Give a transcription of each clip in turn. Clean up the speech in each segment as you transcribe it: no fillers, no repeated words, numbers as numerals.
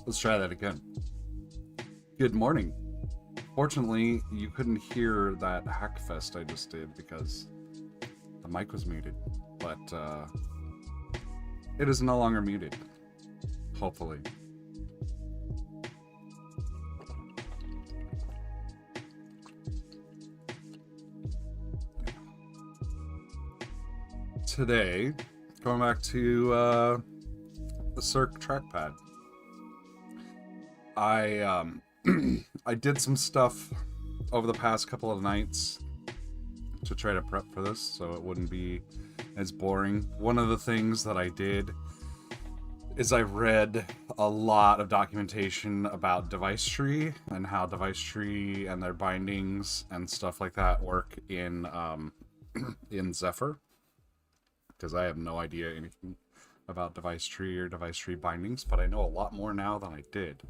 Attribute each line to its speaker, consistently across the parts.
Speaker 1: Let's try that again. Good morning. Fortunately, you couldn't hear that hackfest I just did because the mic was muted, but it is no longer muted, hopefully. Today, going back to the Cirque trackpad. I did some stuff over the past couple of nights to try to prep for this so it wouldn't be as boring. One of the things that I did is I read a lot of documentation about device tree and how device tree and their bindings and stuff like that work in in Zephyr, because I have no idea anything about device tree or device tree bindings, but I know a lot more now than I did.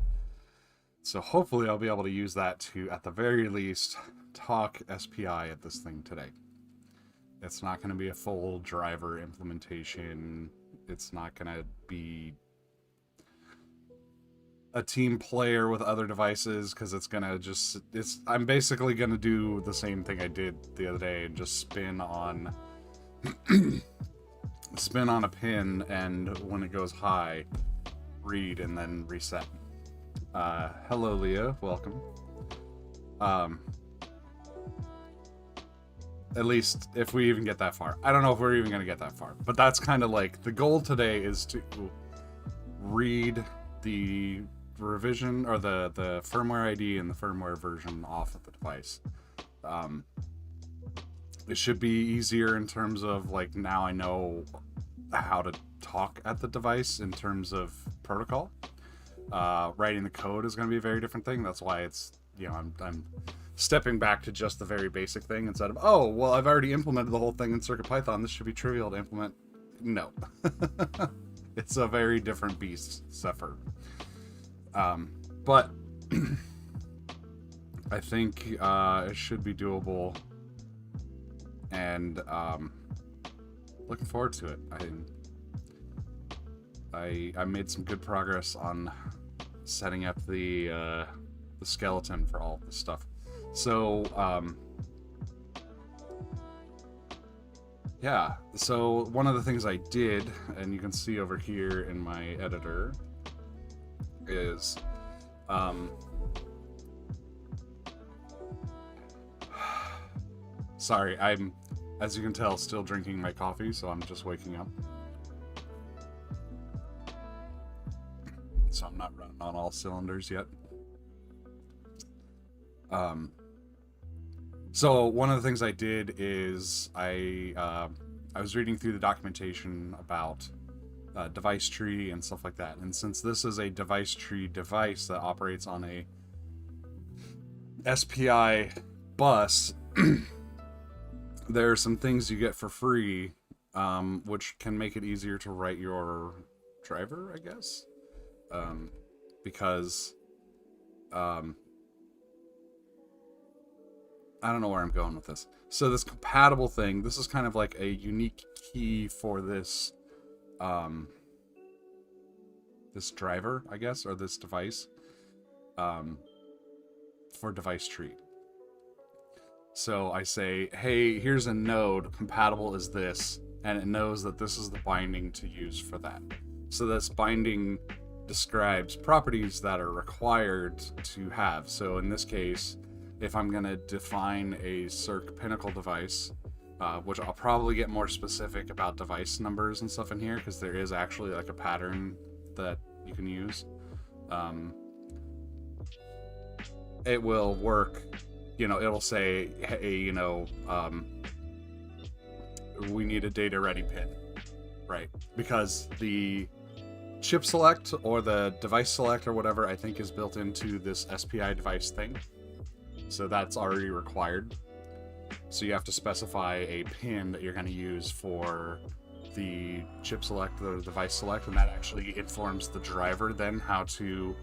Speaker 1: So hopefully I'll be able to use that to, at the very least, talk SPI at this thing today. It's not going to be a full driver implementation. It's not going to be a team player with other devices, because it's gonna just, I'm basically gonna do the same thing I did the other day and just spin on a pin, and when it goes high, read and then reset. Hello Leah, welcome. At least if we even get that far. I don't know if we're even gonna get that far, but that's kind of like the goal today, is to read the revision, or the firmware ID and the firmware version off of the device. It should be easier in terms of, like, now I know how to talk at the device in terms of protocol. Writing the code is going to be a very different thing. That's why it's, you know, I'm stepping back to just the very basic thing instead of, oh, well, I've already implemented the whole thing in CircuitPython. This should be trivial to implement. No. It's a very different beast, Zephyr. But I think it should be doable, and looking forward to it. I made some good progress on setting up the skeleton for all of this stuff. So yeah, so one of the things I did, and you can see over here in my editor, is sorry, I'm, as you can tell, still drinking my coffee, so I'm just waking up. So I'm not running on all cylinders yet. So one of the things I did is I was reading through the documentation about device tree and stuff like that, and since this is a device tree device that operates on a SPI bus, there are some things you get for free, which can make it easier to write your driver, I guess, because I don't know where I'm going with this. So this compatible thing, this is kind of like a unique key for this this driver, I guess, or this device, for device tree. So I say, hey, here's a node, compatible is this, and it knows that this is the binding to use for that. So this binding describes properties that are required to have. So in this case, if I'm going to define a Cirque Pinnacle device, which I'll probably get more specific about device numbers and stuff in here, because there is actually like a pattern that you can use. It will work, you know, it'll say, hey, you know, we need a data ready pin, right? Because the chip select or the device select or whatever, I think is built into this SPI device thing. So that's already required. So you have to specify a pin that you're going to use for the chip select or the device select, and that actually informs the driver then how to,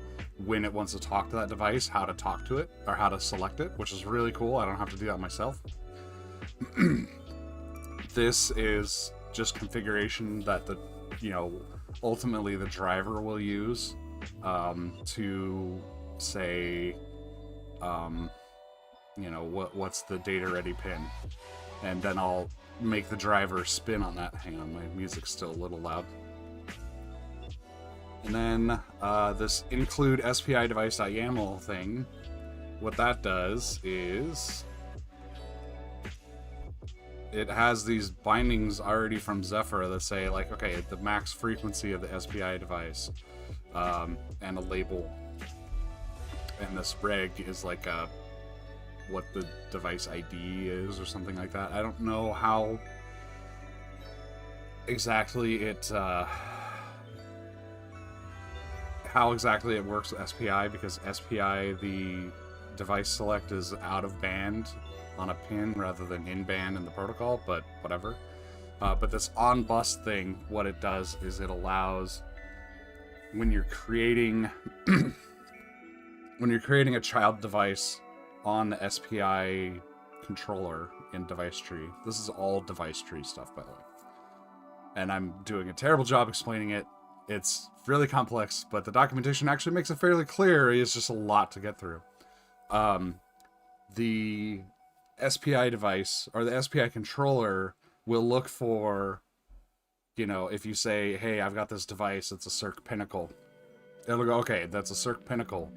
Speaker 1: when it wants to talk to that device, how to talk to it or how to select it, which is really cool. I don't have to do that myself. This is just configuration that the, you know, ultimately the driver will use to say, you know, what's the data ready pin, and then I'll make the driver spin on that. Hang on, my music's still a little loud. And then this include SPI device.yaml thing, what that does is it has these bindings already from Zephyr that say, like, okay, the max frequency of the SPI device, and a label, and this reg is like a what the device ID is or something like that. I don't know how exactly it works with SPI, because SPI, the device select, is out of band on a pin rather than in band in the protocol, but whatever. But this on bus thing, what it does is it allows, when you're creating a child device on the SPI controller in device tree. This is all device tree stuff, by the way. And I'm doing a terrible job explaining it. It's really complex, but the documentation actually makes it fairly clear. It's just a lot to get through. The SPI device, or the SPI controller, will look for, you know, if you say, hey, I've got this device, it's a Cirque Pinnacle. It'll go, okay, that's a Cirque Pinnacle.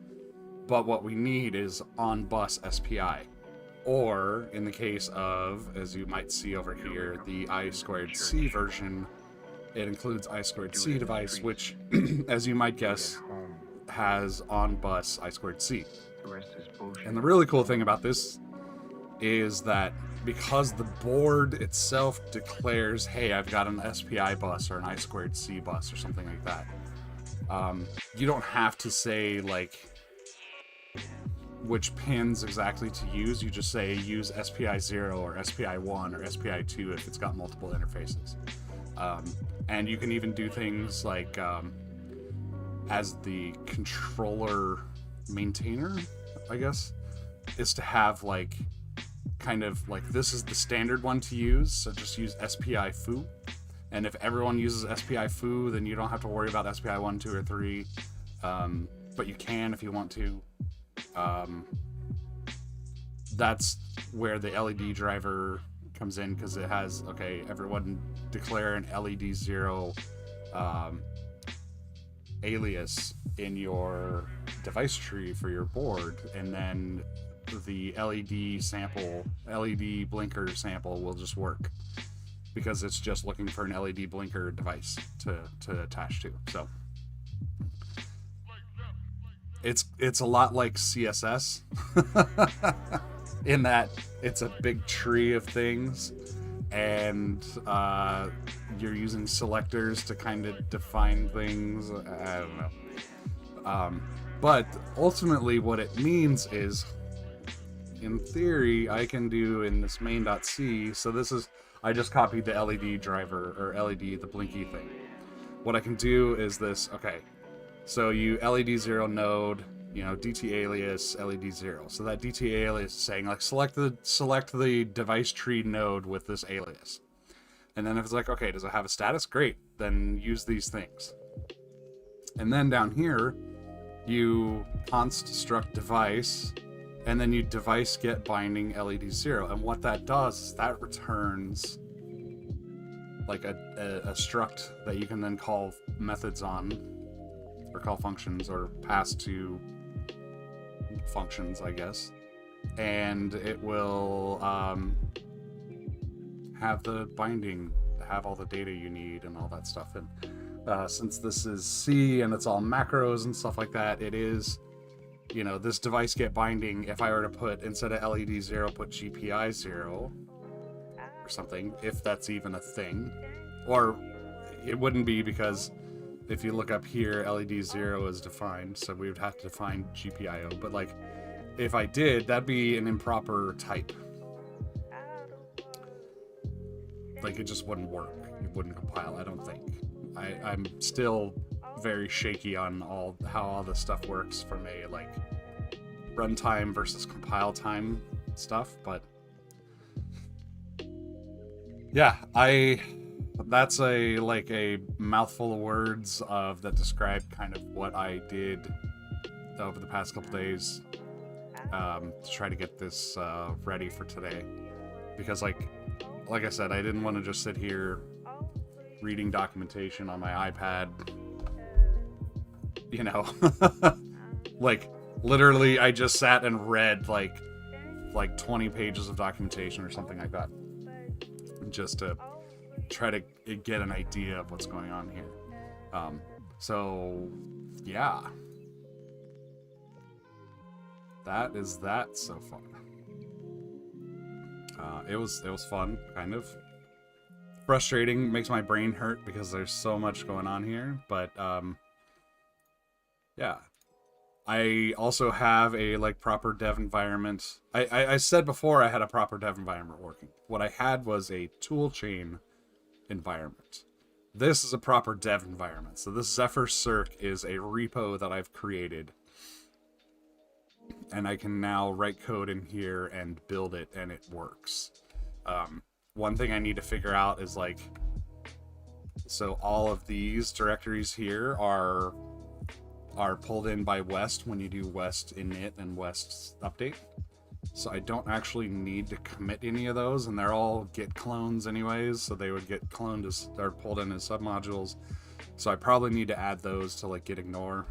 Speaker 1: But what we need is on-bus SPI. Or, in the case of, as you might see over here, the I2C version, it includes I2C device, which, as you might guess, has on-bus I2C. And the really cool thing about this is that because the board itself declares, hey, I've got an SPI bus or an I2C bus or something like that, you don't have to say, like, which pins exactly to use. You just say use SPI 0 or SPI 1 or SPI 2 if it's got multiple interfaces. And you can even do things like, as the controller maintainer, I guess, is to have, like, kind of like, this is the standard one to use, so just use SPI foo. And if everyone uses SPI foo, then you don't have to worry about SPI 1, 2, or 3. But you can if you want to. That's where the LED driver comes in, because it has, okay, everyone declare an LED 0 alias in your device tree for your board, and then the LED blinker sample will just work, because it's just looking for an LED blinker device to attach to. So it's a lot like CSS in that it's a big tree of things, and you're using selectors to kind of define things. I don't know. But ultimately what it means is, in theory, I can do in this main.c, so this is, I just copied the LED driver, or LED, the blinky thing. What I can do is this, okay, so you LED 0 node, you know, DT alias LED 0. So that DT alias is saying, like, select the device tree node with this alias. And then if it's like, okay, does it have a status? Great, then use these things. And then down here, you const struct device, and then you device get binding LED 0. And what that does is that returns like a struct that you can then call methods on, or call functions, or pass to functions, I guess. And it will have the binding, have all the data you need and all that stuff. And since this is C and it's all macros and stuff like that, it is, you know, this device get binding, if I were to put, instead of LED 0, put GPI 0 or something, if that's even a thing. Or it wouldn't be, because if you look up here, LED 0 is defined, so we would have to define GPIO. But, like, if I did, that'd be an improper type. Like, it just wouldn't work. It wouldn't compile, I don't think. I'm still very shaky on how all this stuff works from a, like, runtime versus compile time stuff, but yeah, that's a mouthful of words that describe kind of what I did over the past couple days to try to get this ready for today, because like I said, I didn't want to just sit here reading documentation on my iPad, you know. Like, literally I just sat and read like 20 pages of documentation or something like that, just to try to get an idea of what's going on here. So yeah, that is that so far. It was fun, kind of frustrating, makes my brain hurt because there's so much going on here, but yeah. I also have a proper dev environment. I said before I had a proper dev environment working. What I had was a toolchain environment. This is a proper dev environment. So this Zephyr Cirque is a repo that I've created, and I can now write code in here and build it, and it works. One thing I need to figure out is So all of these directories here are pulled in by West when you do West init and West update. So I don't actually need to commit any of those, and they're all Git clones anyways, so they would get cloned as, or pulled in as submodules. So I probably need to add those to like git ignore.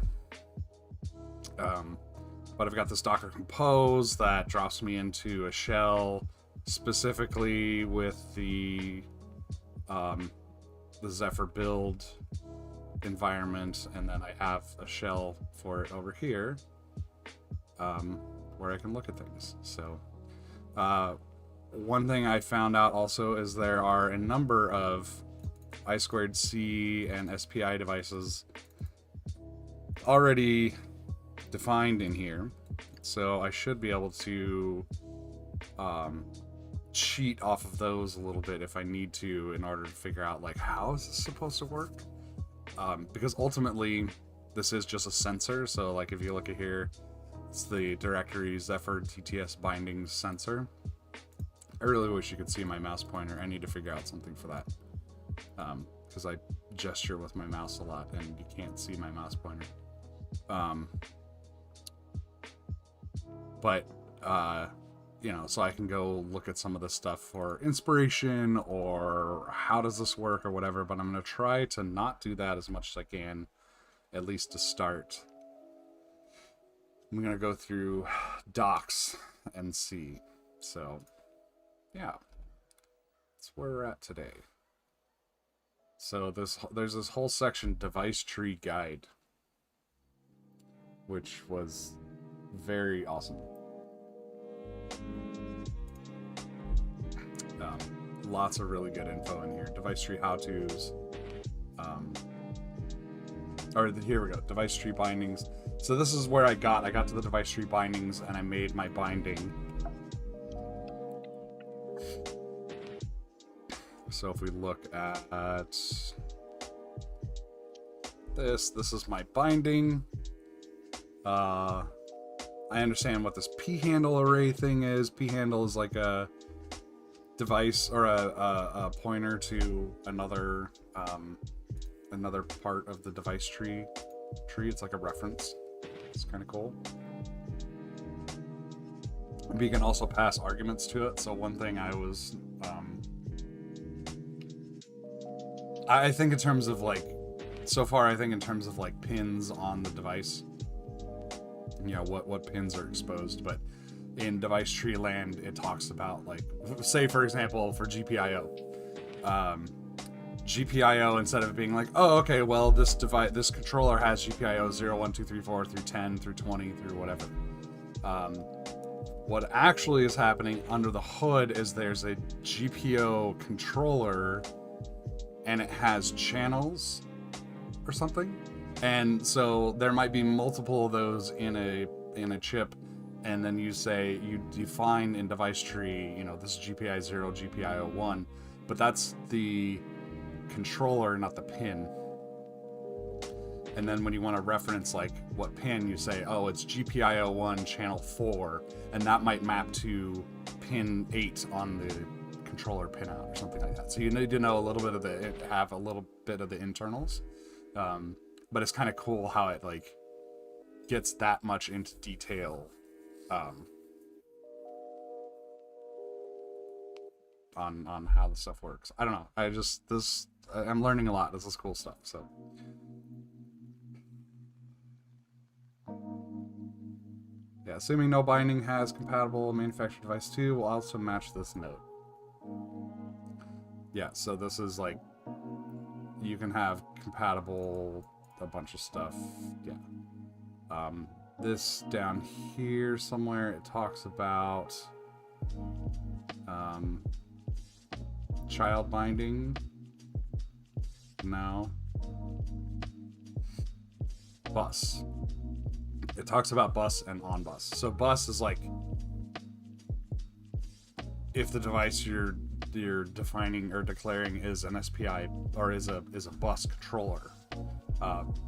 Speaker 1: But I've got this Docker compose that drops me into a shell specifically with the Zephyr build environment, and then I have a shell for it over here where I can look at things. So one thing I found out also is there are a number of I2C and SPI devices already defined in here, so I should be able to cheat off of those a little bit if I need to, in order to figure out like how is this supposed to work, because ultimately this is just a sensor. So like if you look at here, it's the directory Zephyr TTS bindings sensor. I really wish you could see my mouse pointer. I need to figure out something for that, because I gesture with my mouse a lot and you can't see my mouse pointer. But you know, so I can go look at some of this stuff for inspiration or how does this work or whatever, but I'm going to try to not do that as much as I can, at least to start. I'm going to go through docs and see. So yeah, that's where we're at today. So there's this whole section, device tree guide, which was very awesome. Lots of really good info in here. Device tree how-tos. Here we go. Device tree bindings. So this is where I got to the device tree bindings and I made my binding. So if we look at this is my binding. I understand what this p-handle array thing is. P-handle is like a device or a pointer to another another part of the device tree. It's like a reference. It's kind of cool. But you can also pass arguments to it. So one thing I was I think in terms of like, so far I think in terms of like pins on the device, you know, what pins are exposed, but in device tree land it talks about, like, say for example for GPIO, GPIO, instead of being like, oh okay, well this controller has GPIO 0, 1, 2, 3, 4 through 10 through 20 through whatever, what actually is happening under the hood is there's a GPIO controller and it has channels or something, and so there might be multiple of those in a chip, and then you define in device tree, you know, this is GPIO 0, GPIO 1, but that's the controller, not the pin. And then when you want to reference like what pin, you say, oh, it's GPIO 1 channel 4, and that might map to pin 8 on the controller pinout or something like that. So you need to know a little bit of have a little bit of the internals, but it's kind of cool how it like gets that much into detail on how the stuff works. I don't know. I'm learning a lot. This is cool stuff. So yeah, assuming no binding has compatible manufactured device 2, will also match this node. Yeah, so this is like, you can have compatible a bunch of stuff. Yeah. This down here somewhere, it talks about child binding. No. Bus. It talks about bus and on bus. So bus is like if the device you're defining or declaring is an SPI or is a bus controller,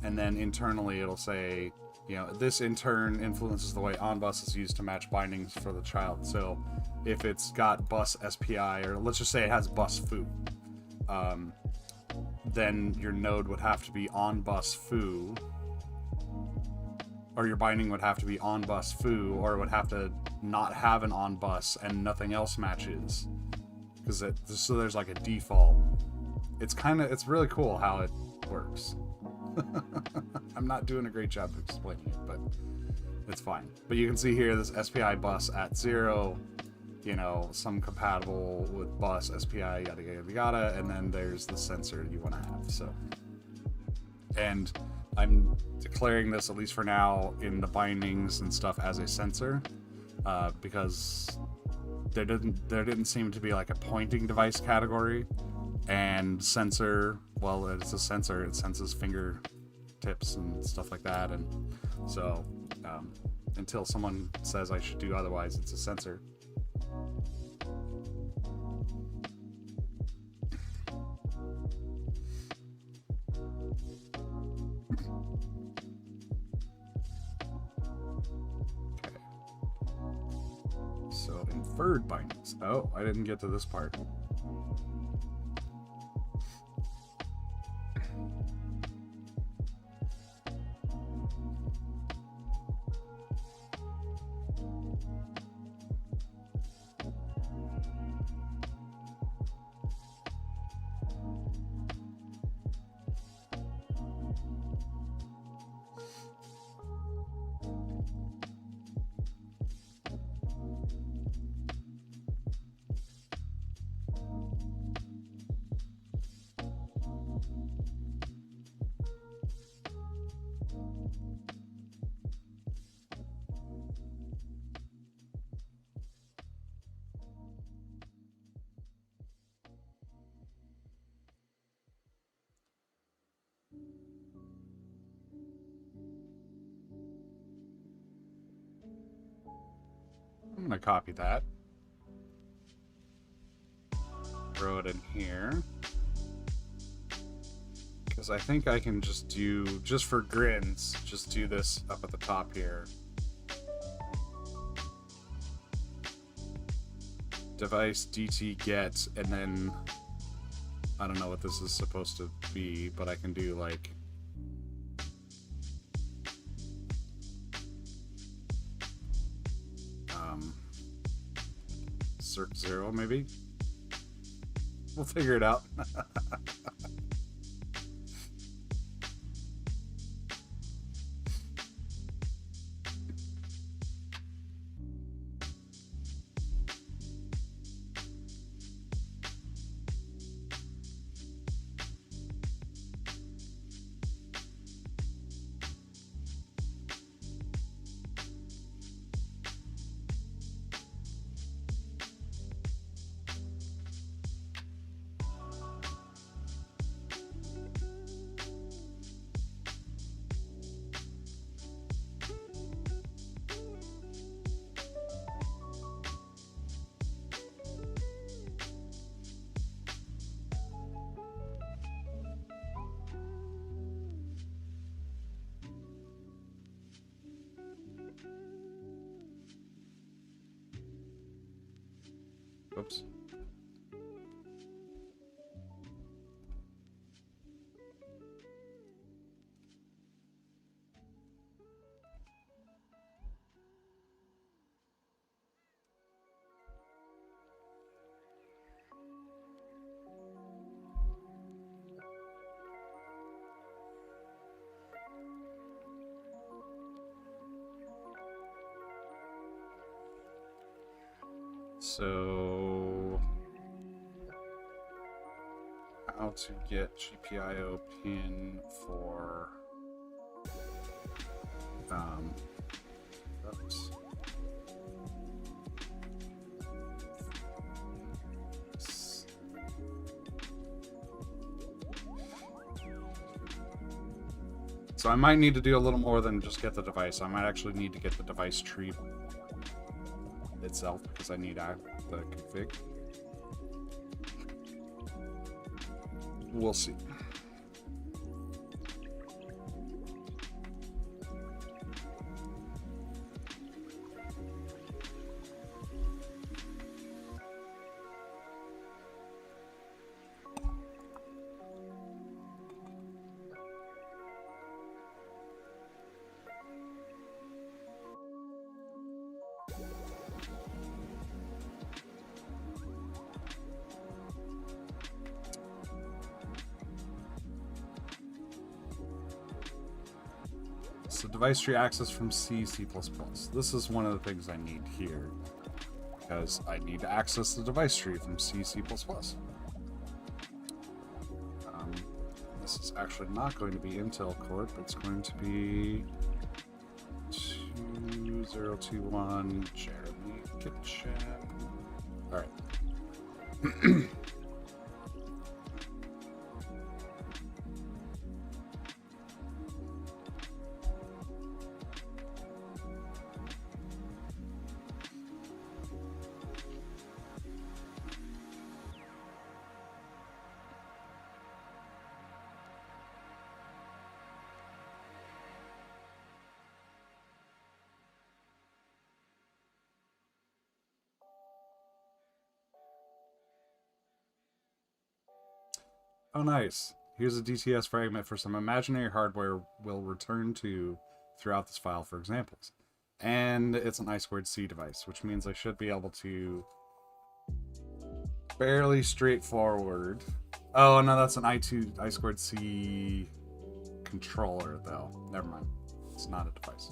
Speaker 1: and then internally it'll say, you know, this in turn influences the way on bus is used to match bindings for the child. So if it's got bus SPI, or let's just say it has bus foo, then your node would have to be on bus foo, or your binding would have to be on bus foo, or it would have to not have an on bus and nothing else matches, because so there's like a default. It's really cool how it works. I'm not doing a great job of explaining it, but it's fine. But you can see here this SPI bus at 0, you know, some compatible with bus SPI, yada yada yada, and then there's the sensor you want to have. So, and I'm declaring this, at least for now, in the bindings and stuff as a sensor, because there didn't seem to be like a pointing device category, and sensor, well, it's a sensor, it senses fingertips and stuff like that, and so until someone says I should do otherwise, it's a sensor. Okay. So inferred bindings. Oh, I didn't get to this part. I'm going to copy that, throw it in here, because I think I can just do, just for grins, just do this up at the top here. Device DT get, and then I don't know what this is supposed to be, but I can do like Cirque 0 maybe. We'll figure it out. Oops. So, how to get GPIO pin for, oops. So I might need to do a little more than just get the device. I might actually need to get the device tree itself, because I need the config. We'll see. So device tree access from C, C++. This is one of the things I need here, because I need to access the device tree from C, C++. This is actually not going to be Intel Corp. It's going to be 2021 Jeremy Kitchen. All right. Oh, nice. Here's a DTS fragment for some imaginary hardware we'll return to throughout this file for examples. And it's an I2C device, which means I should be able to fairly straightforward. Oh, no, that's an I2C controller, though. Never mind. It's not a device.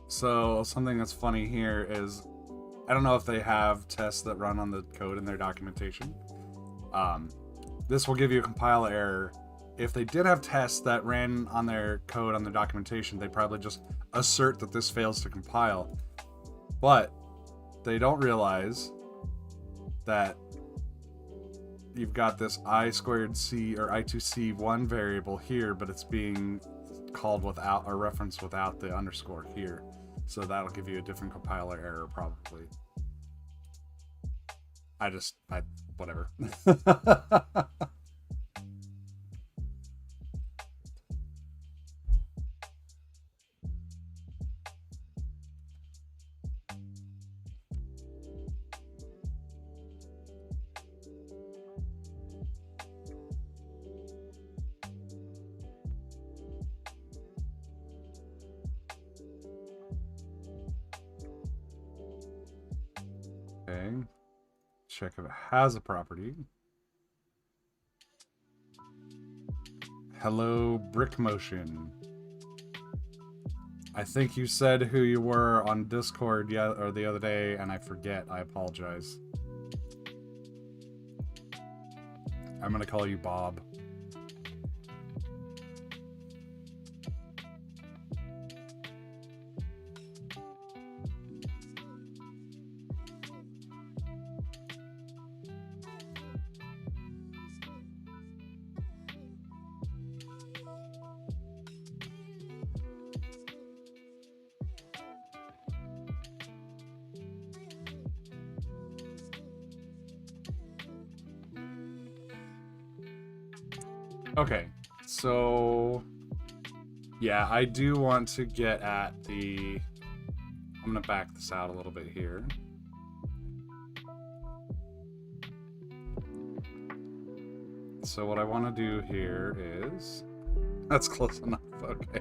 Speaker 1: So something that's funny here is, I don't know if they have tests that run on the code in their documentation. This will give you a compile error. If they did have tests that ran on their code on the documentation, they probably just assert that this fails to compile. But they don't realize that you've got this I2C or I2C1 variable here, but it's being called without, or referenced without the underscore here. So that'll give you a different compiler error probably. Whatever. Okay. Check if it has a property. Hello, Brick Motion. I think you said who you were on Discord or the other day, and I forget. I apologize. I'm gonna call you Bob. Okay, so yeah, I do want to get at the, I'm gonna back this out a little bit here. So what I want to do here is, that's close enough, okay.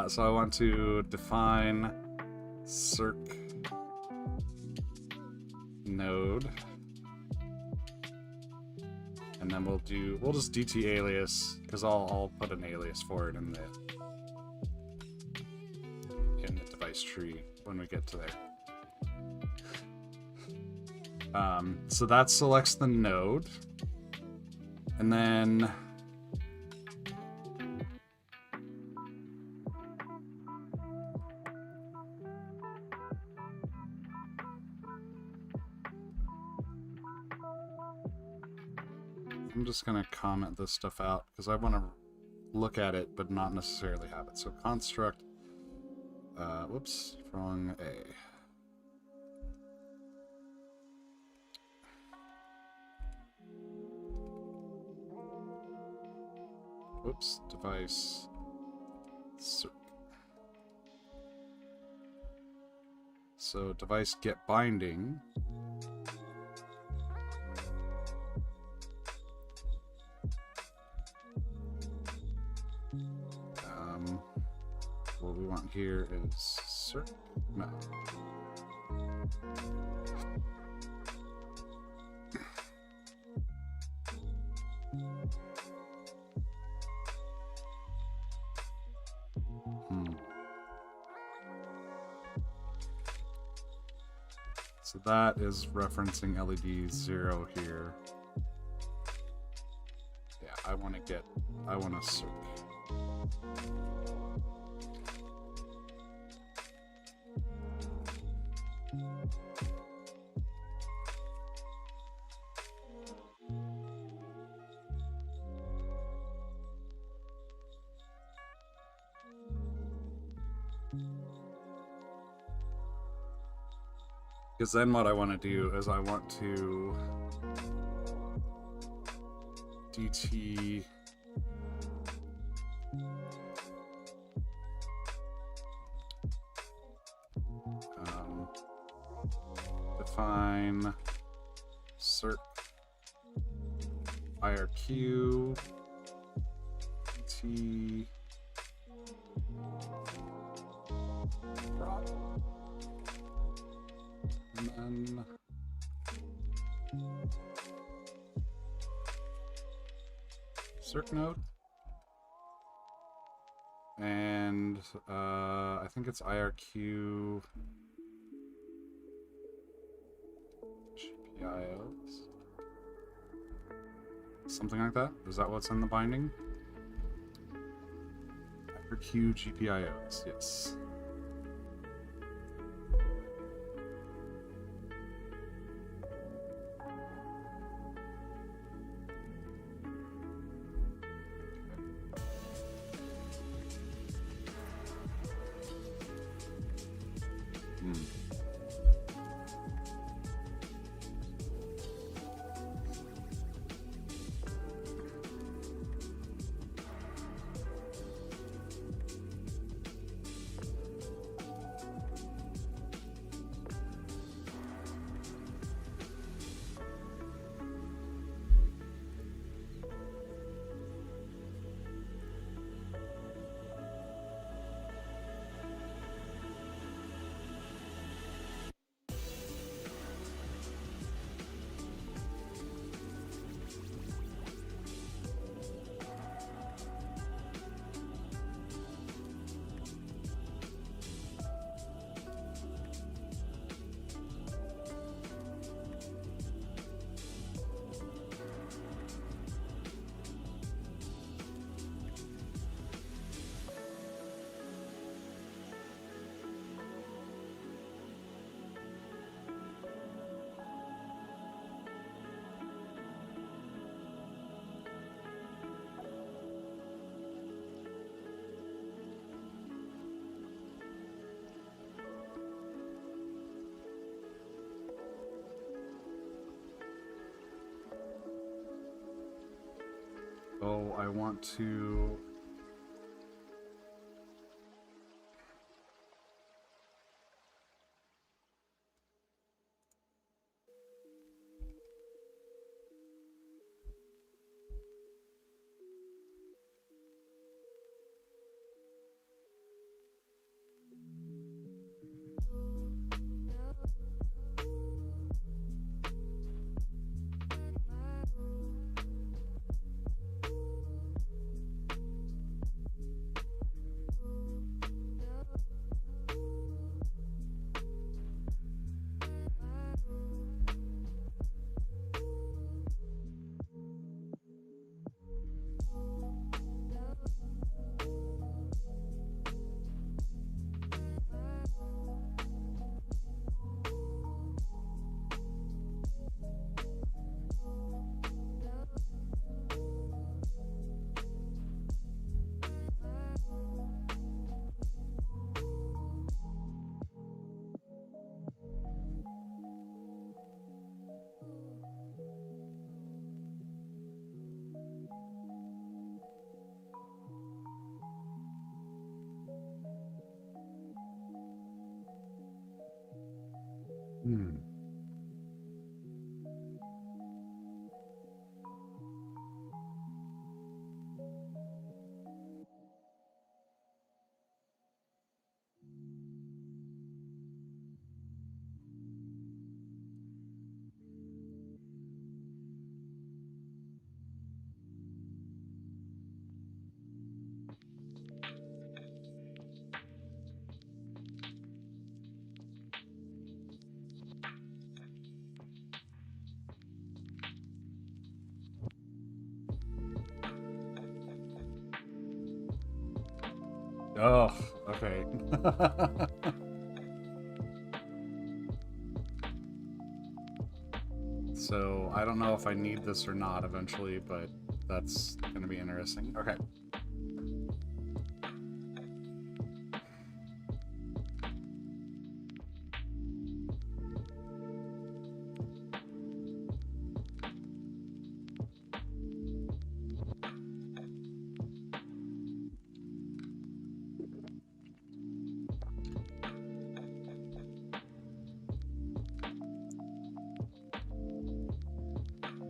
Speaker 1: So I want to define circ node. And then we'll just DT alias, because I'll put an alias for it in the device tree when we get to there. So that selects the node, and then I'm just going to comment this stuff out because I want to look at it but not necessarily have it. So construct, whoops, wrong A. Whoops, device, Cirque. So device get binding. What we want here is Cirque. No. So that is referencing LED 0 here. Yeah, I want to Cirque. Because then what I want to do is I want to DT define Cirque IRQ DT prop. And then Cirque node, and I think it's IRQ GPIOs, something like that. Is that what's in the binding? IRQ GPIOs, yes. Oh, I want to... Oh, okay. So I don't know if I need this or not eventually, but that's going to be interesting. Okay.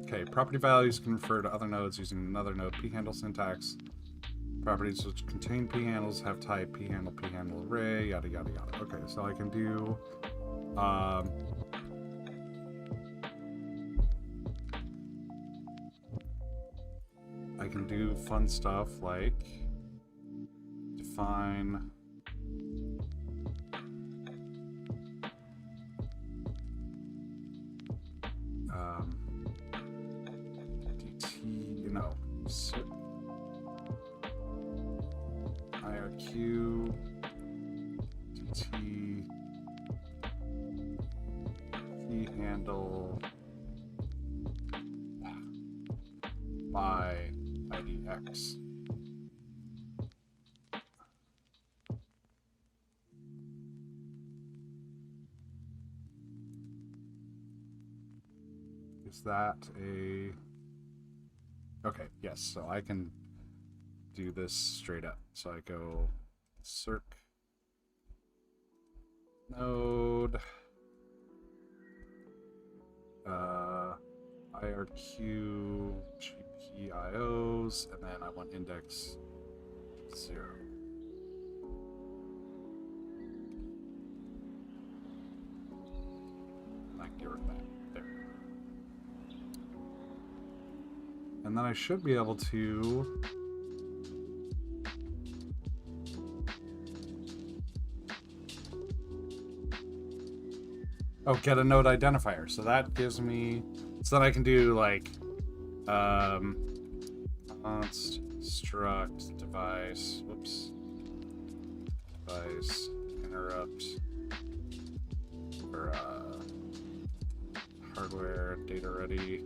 Speaker 1: Okay, property values can refer to other nodes using another node p-handle syntax. Properties which contain p-handles have type p-handle, p-handle array, yada yada yada. Okay, so I can do fun stuff like define IRQ DT p-handle by IDX. Is that a... Okay, yes, so I can do this straight up. So I go circ node IRQ GPIOs, and then I want index 0. And I can get rid of that there. And then I should be able to get a node identifier. So that gives me, so then I can do like const struct device, whoops, device interrupt for hardware data ready.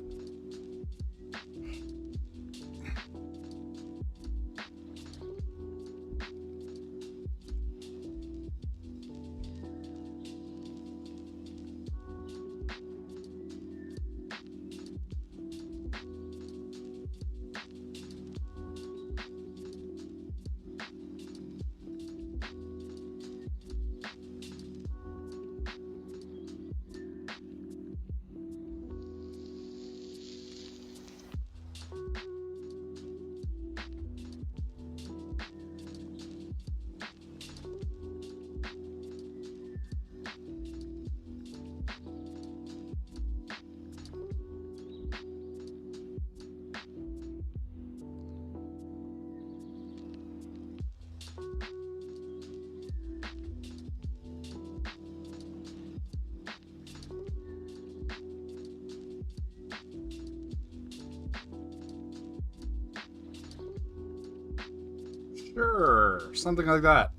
Speaker 1: Sure, something like that.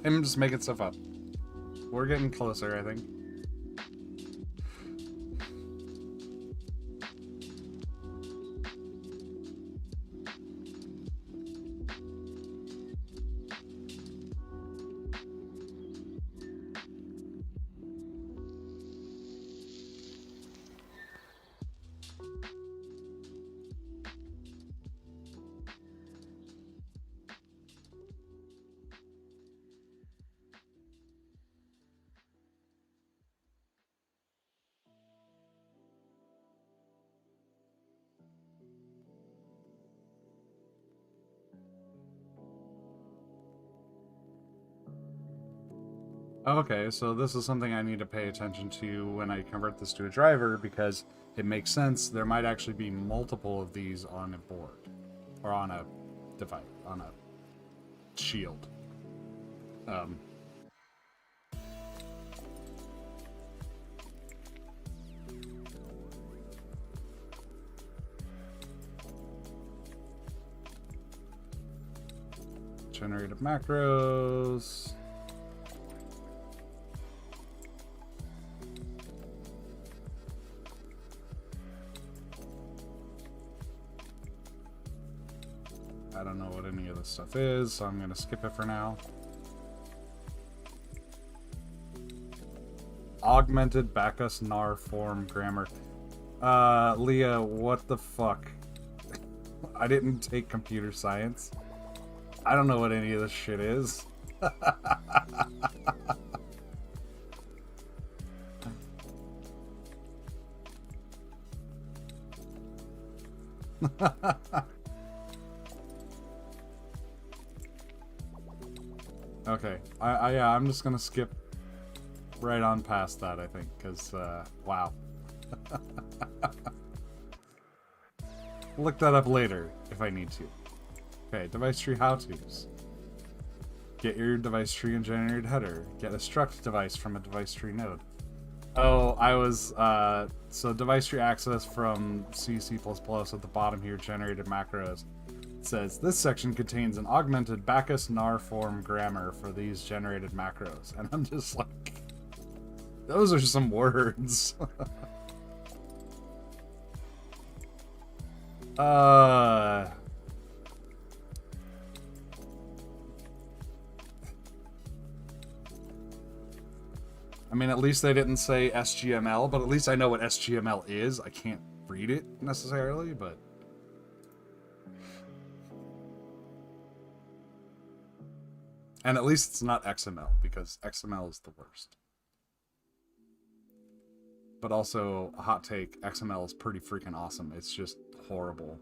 Speaker 1: I'm just making stuff up. We're getting closer, I think. Okay, so this is something I need to pay attention to when I convert this to a driver, because it makes sense. There might actually be multiple of these on a board, or on a device, on a shield. Generated macros. I don't know what any of this stuff is, so I'm going to skip it for now. Augmented Bacchus nar form grammar. Leah, what the fuck? I didn't take computer science. I don't know what any of this shit is. Okay, yeah, I'm just gonna skip right on past that, I think, because, wow. Look that up later, if I need to. Okay, device tree how-tos. Get your device tree and generated header. Get a struct device from a device tree node. Oh, I was, so device tree access from C, C++ at the bottom here, generated macros. It says, this section contains an augmented Bacchus nar form grammar for these generated macros. And I'm just like, those are some words. I mean, at least they didn't say SGML, but at least I know what SGML is. I can't read it necessarily, but... And at least it's not XML, because XML is the worst. But also, a hot take, XML is pretty freaking awesome. It's just horrible.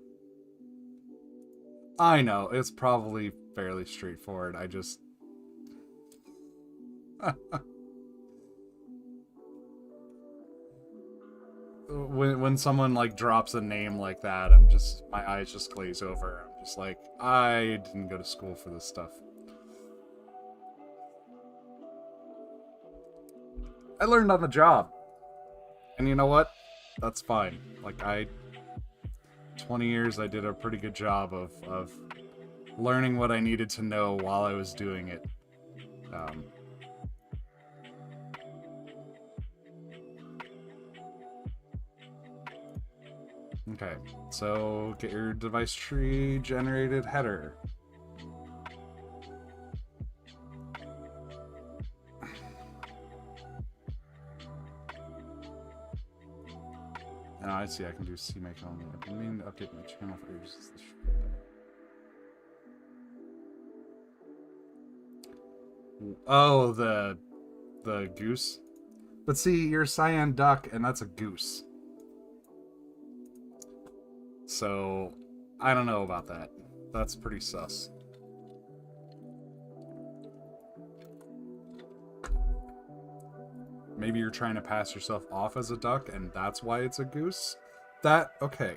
Speaker 1: I know, it's probably fairly straightforward. I just... when someone, like, drops a name like that, I'm just... My eyes just glaze over. I'm just like, I didn't go to school for this stuff. I learned on the job. And you know what? That's fine. Like, 20 years, I did a pretty good job of learning what I needed to know while I was doing it. Okay, so get your device tree generated header. I see, I can do CMake only. I've been meaning to update my channel for ages. Oh, the goose? But see, you're a cyan duck, and that's a goose. So, I don't know about that. That's pretty sus. Maybe you're trying to pass yourself off as a duck, and that's why it's a goose? Okay.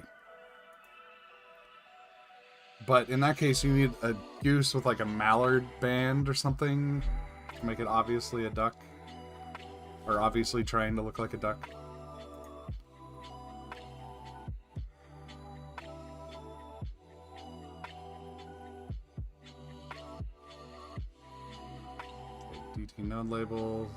Speaker 1: But in that case, you need a goose with like a mallard band or something to make it obviously a duck. Or obviously trying to look like a duck. Okay, DT node label.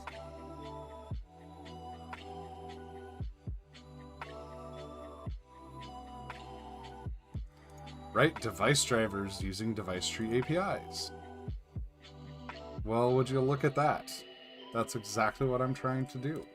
Speaker 1: Right, device drivers using device tree APIs. Well, would you look at that? That's exactly what I'm trying to do.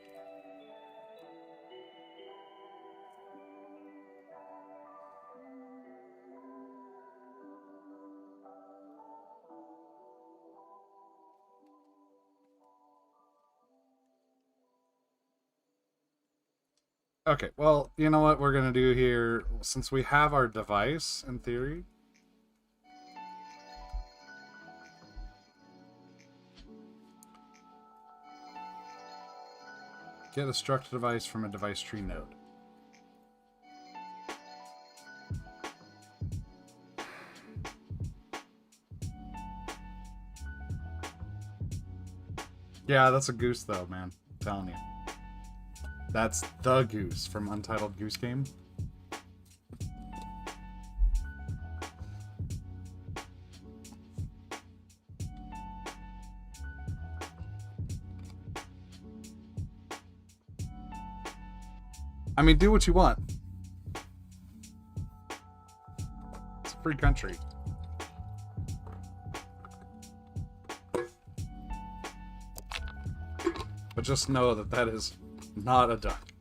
Speaker 1: Okay, well, you know what we're going to do here? Since we have our device, in theory... Get a struct device from a device tree node. Yeah, that's a goose though, man. I'm telling you. That's the goose from Untitled Goose Game. I mean, do what you want. It's a free country. But just know that that is not a duck.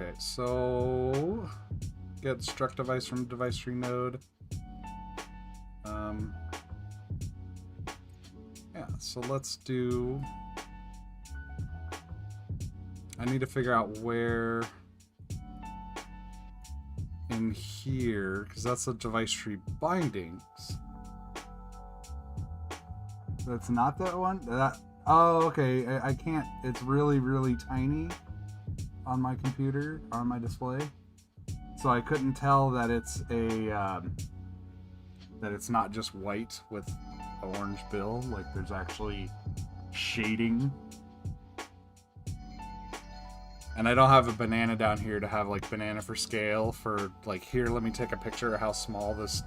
Speaker 1: Okay, so get struct device from device tree node. Yeah, so let's do. I need to figure out where in here, because that's the device tree bindings. That's not that one? Oh, okay. I can't. It's really, really tiny on my computer, on my display. So I couldn't tell that it's a, that it's not just white with an orange bill. Like there's actually shading. And I don't have a banana down here to have like banana for scale for like, here, let me take a picture of how small this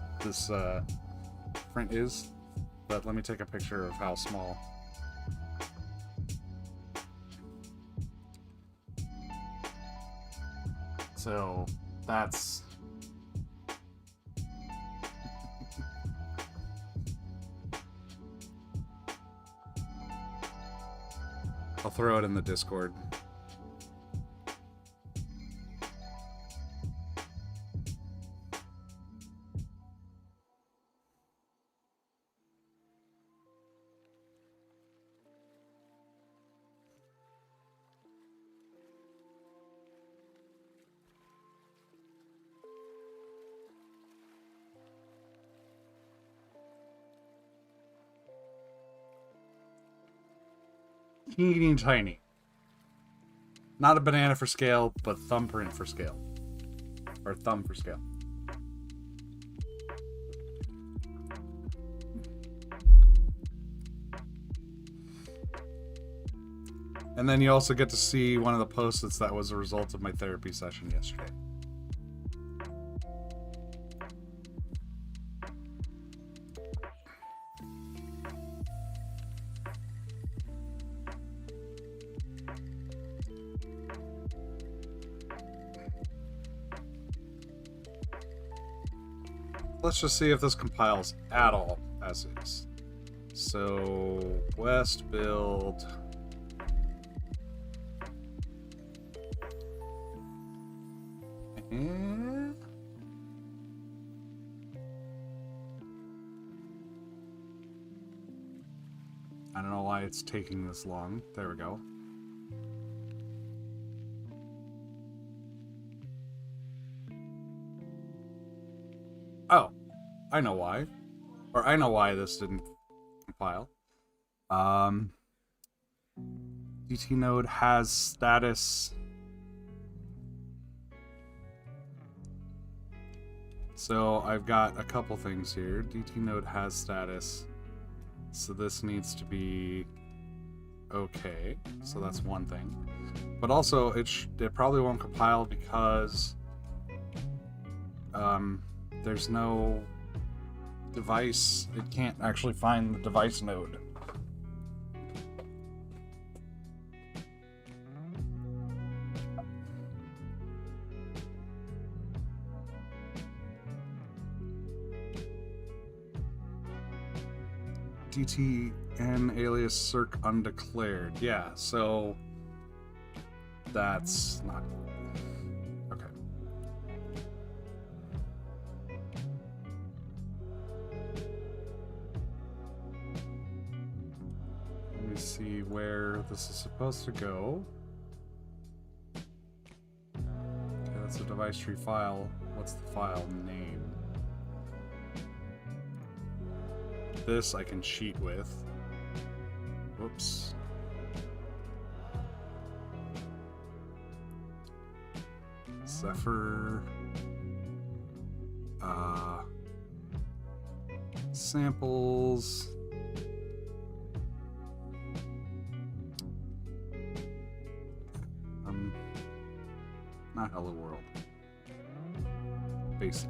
Speaker 1: print is. But let me take a picture of how small. So that's I'll throw it in the Discord. Teeny tiny. Not a banana for scale, but thumbprint for scale. Or thumb for scale. And then you also get to see one of the post-its that was a result of my therapy session yesterday. Let's just see if this compiles at all as is. So west build. I don't know why it's taking this long. There we go. Oh, I know why. Or I know why this didn't compile. DT node has status. So I've got a couple things here. DT node has status. So this needs to be okay. So that's one thing. But also it probably won't compile because there's no device. It can't actually find the device node. DTN alias circ undeclared. Yeah, so that's not okay. Let me see where this is supposed to go. Okay, that's a device tree file. What's the file name? This I can cheat with. Whoops. Zephyr. Samples. Not Hello World. Basic.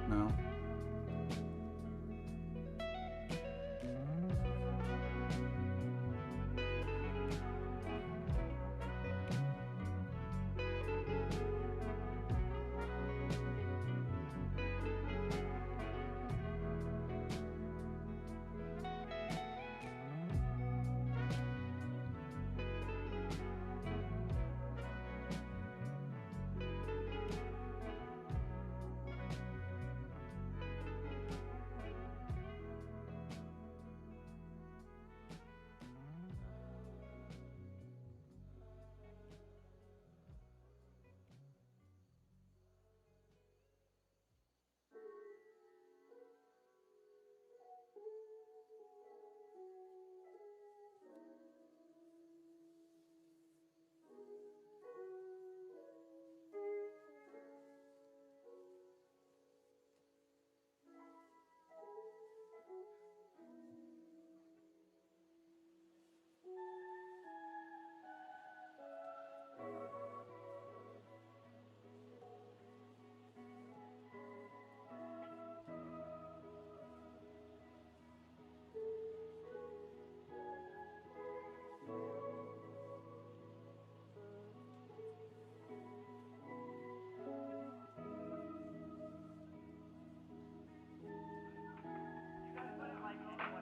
Speaker 1: No.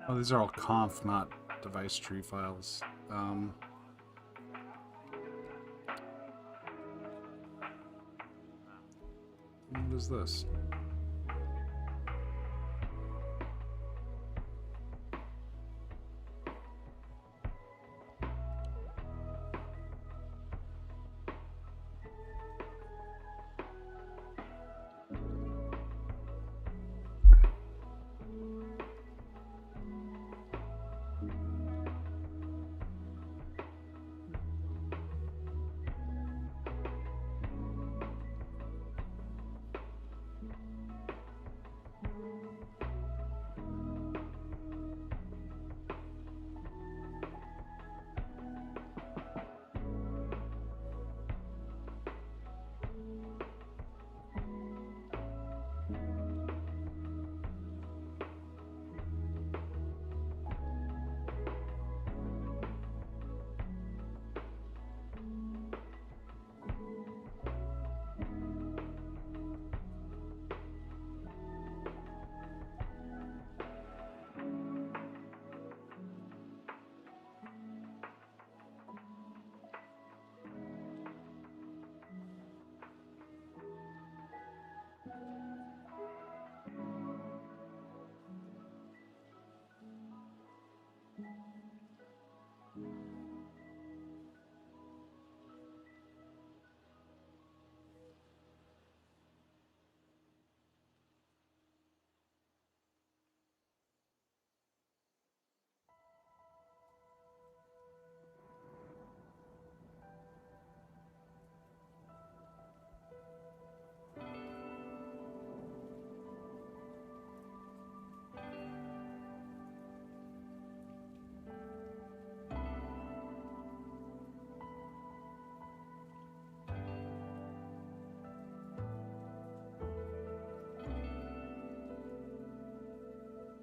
Speaker 1: Oh, these are all conf, not device tree files. What is this?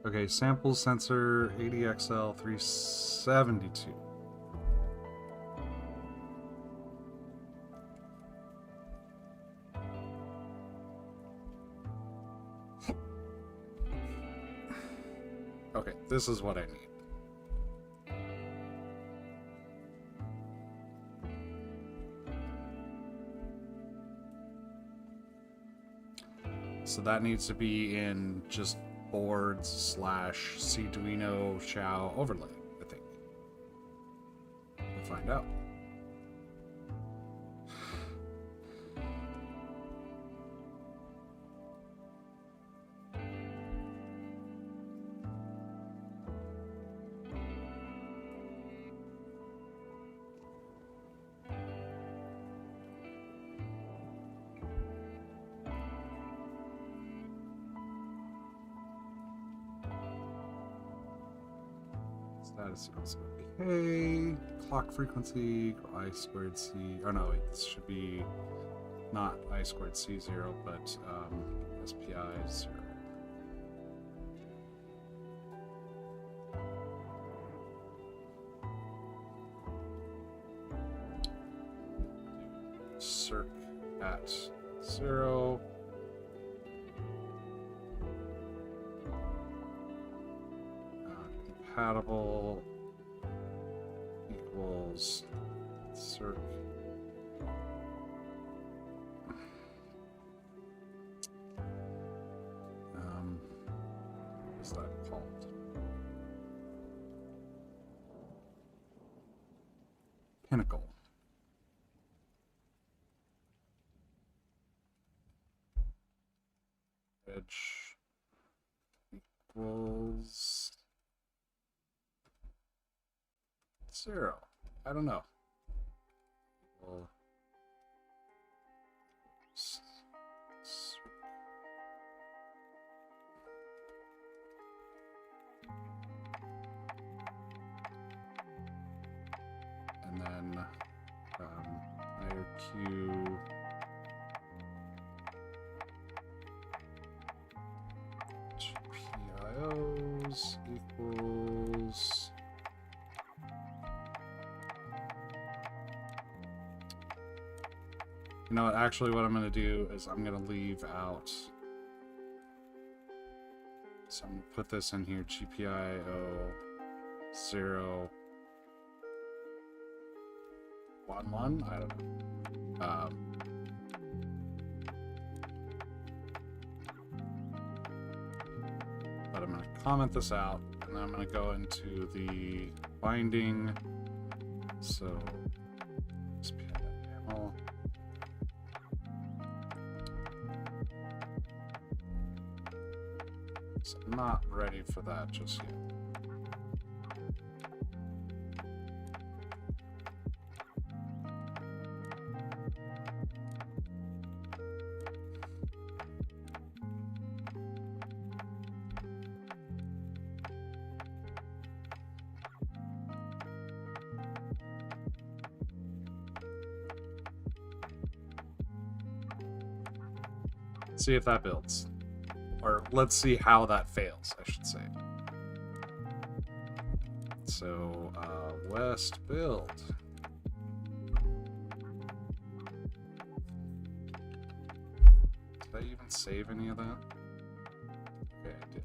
Speaker 1: Okay, sample sensor ADXL 372. Okay, this is what I need. So that needs to be in just boards / Cduino shao overlay, I think. We'll find out. Status equals okay. Clock frequency, I squared C. Oh no, wait, this should be not I squared C 0, but SPI 0. Cirque at 0. Compatible equals circ. What's that called? Pinnacle. Edge equals 0. I don't know. Well, and then IOQ GPIOs equals you know what, actually what I'm going to do is I'm going to leave out, so I'm going to put this in here, GPIO 0 1 1, I don't know. But I'm going to comment this out, and then I'm going to go into the binding, so SPI panel. So I'm not ready for that just yet. See if that builds. Or let's see how that fails, I should say. So, West build. Did I even save any of that? Okay, I did.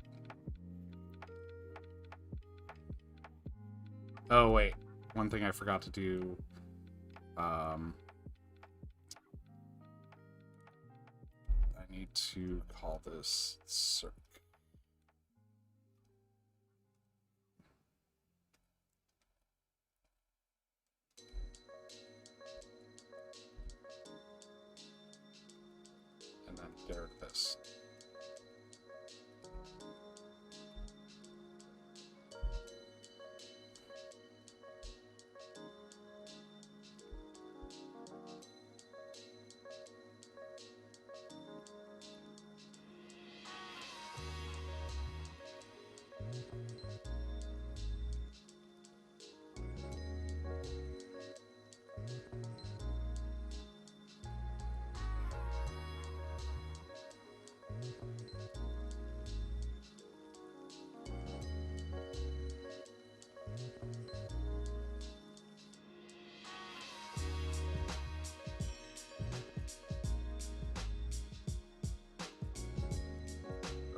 Speaker 1: Oh, wait. One thing I forgot to do. I need to call this Cirque. And then get rid of this.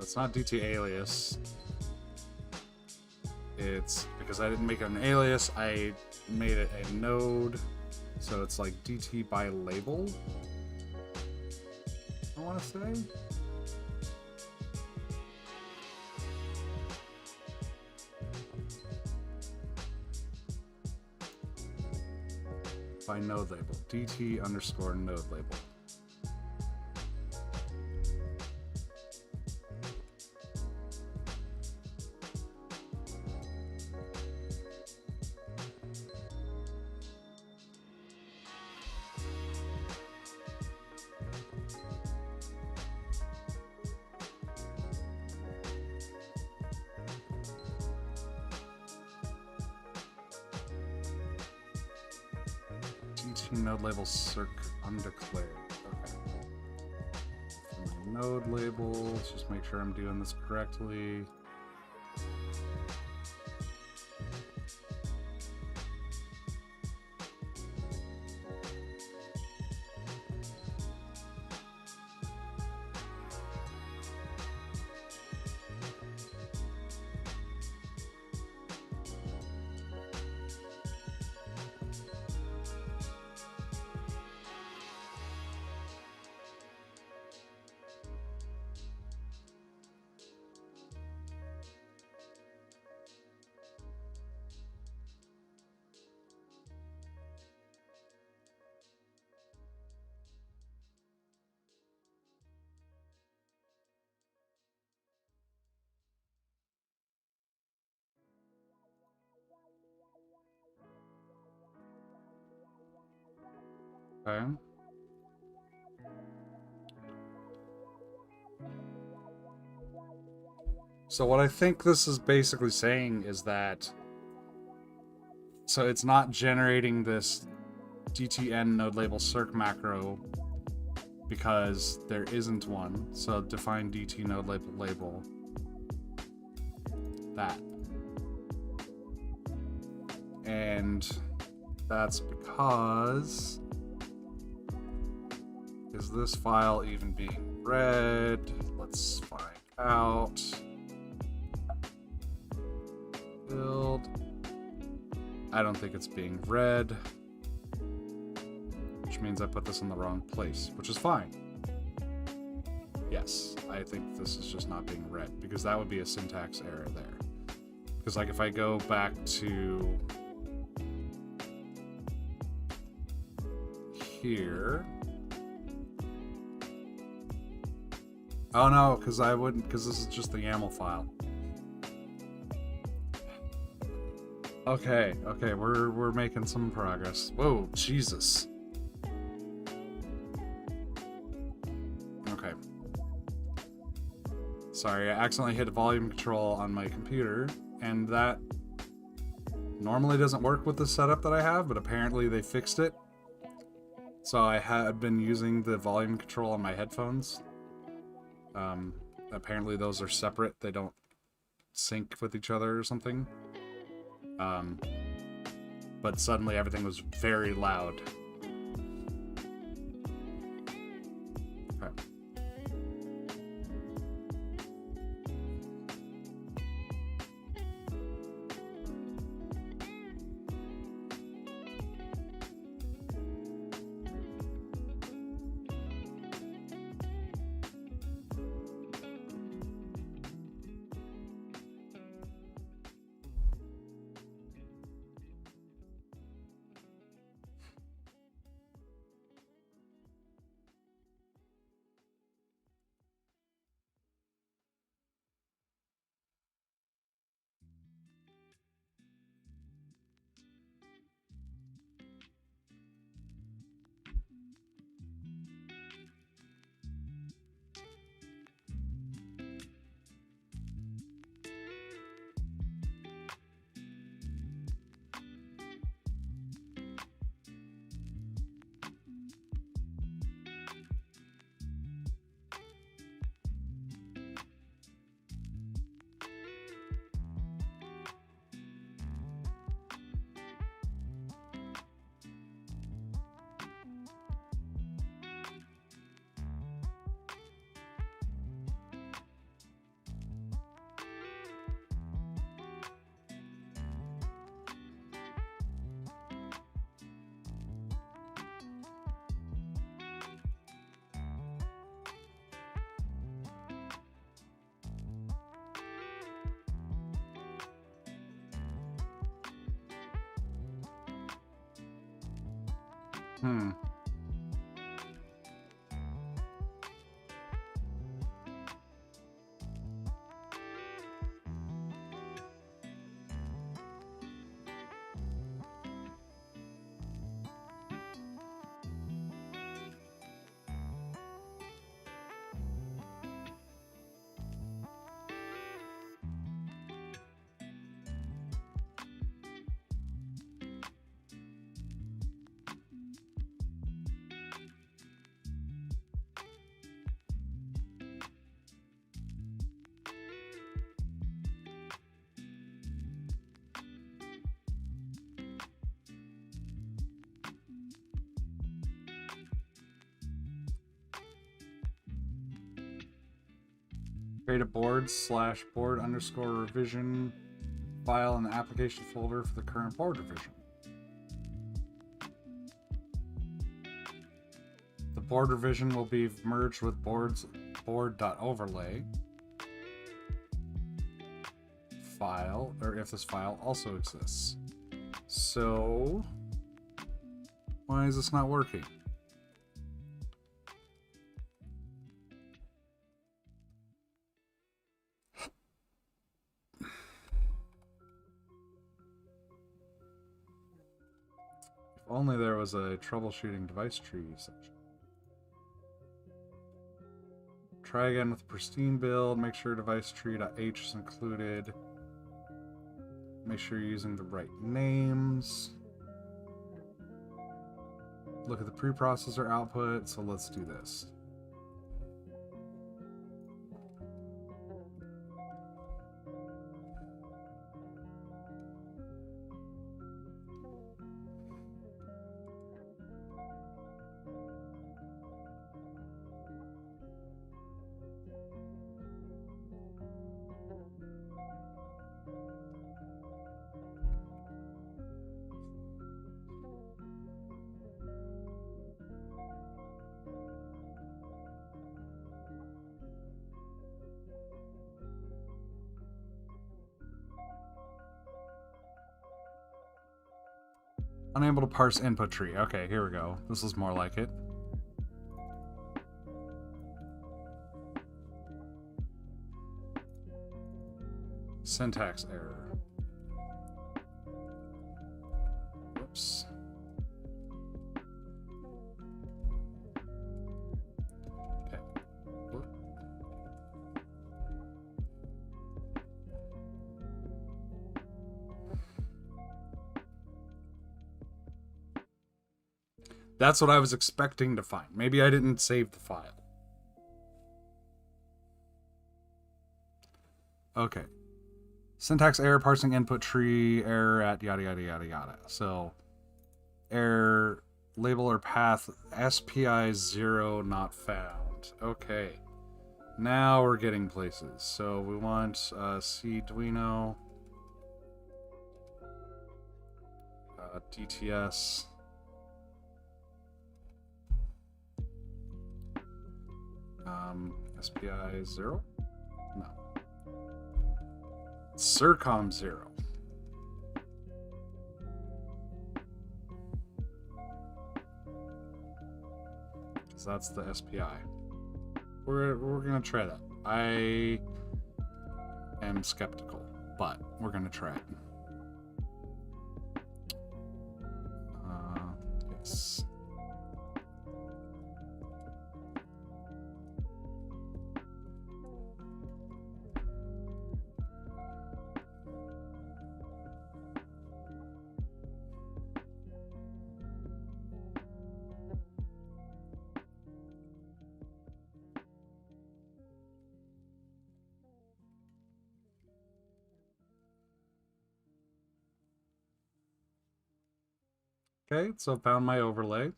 Speaker 1: It's not DT alias. it's because I didn't make it an alias, I made it a node, so it's like DT by label, I want to say. By node label, DT underscore node label. Node label circ undeclared. Okay. For my node label, let's just make sure I'm doing this correctly. Okay. So what I think this is basically saying is that, so it's not generating this DTN node label circ macro because there isn't one. So define DT node label that. And that's because, is this file even being read? Let's find out. Build. I don't think it's being read, which means I put this in the wrong place, which is fine. Yes, I think this is just not being read because that would be a syntax error there. Because like if I go back to here, oh no, because I wouldn't, because this is just the YAML file. Okay, okay, we're making some progress. Whoa, Jesus. Okay. Sorry, I accidentally hit volume control on my computer, and that normally doesn't work with the setup that I have, but apparently they fixed it. So I had been using the volume control on my headphones. Apparently those are separate. They don't sync with each other or something. But suddenly everything was very loud. Okay. Hmm. Create a board/board_revision file in the application folder for the current board revision. The board revision will be merged with board.overlay file, or if this file also exists. So, why is this not working? If only there was a troubleshooting device tree section. Try again with pristine build. Make sure device tree.h is included. Make sure you're using the right names. Look at the preprocessor output. So let's do this. Unable to parse input tree. Okay, here we go. This is more like it. Syntax error. Whoops. Okay. Whoop. That's what I was expecting to find. Maybe I didn't save the file. Okay. Syntax error, parsing input tree, error at yada yada yada yada. So, error, label or path, SPI 0 not found. Okay. Now we're getting places. So we want Cduino, DTS. SPI 0? No. Circom 0. Because that's the SPI. We're gonna try that. I am skeptical, but we're gonna try it. Yes. Okay, so found my overlay.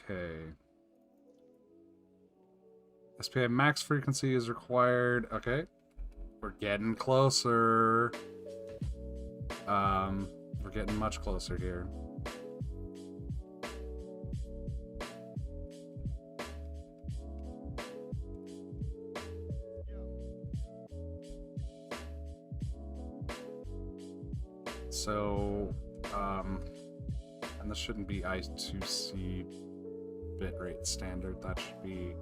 Speaker 1: Okay. SPI max frequency is required. Okay. We're getting closer. We're getting much closer here. So And this shouldn't be I2C bitrate standard. That should be...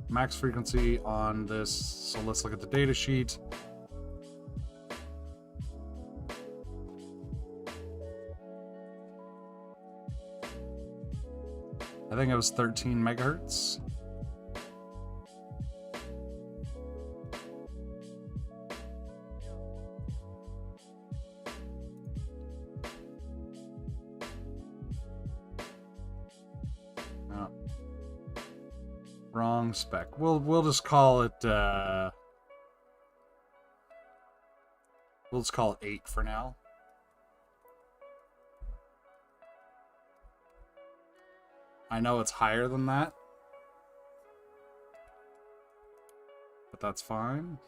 Speaker 1: max frequency on this. So let's look at the data sheet. I think it was 13 megahertz. Oh. Wrong spec. We'll just call it we'll just call it 8 for now. I know it's higher than that, but that's fine.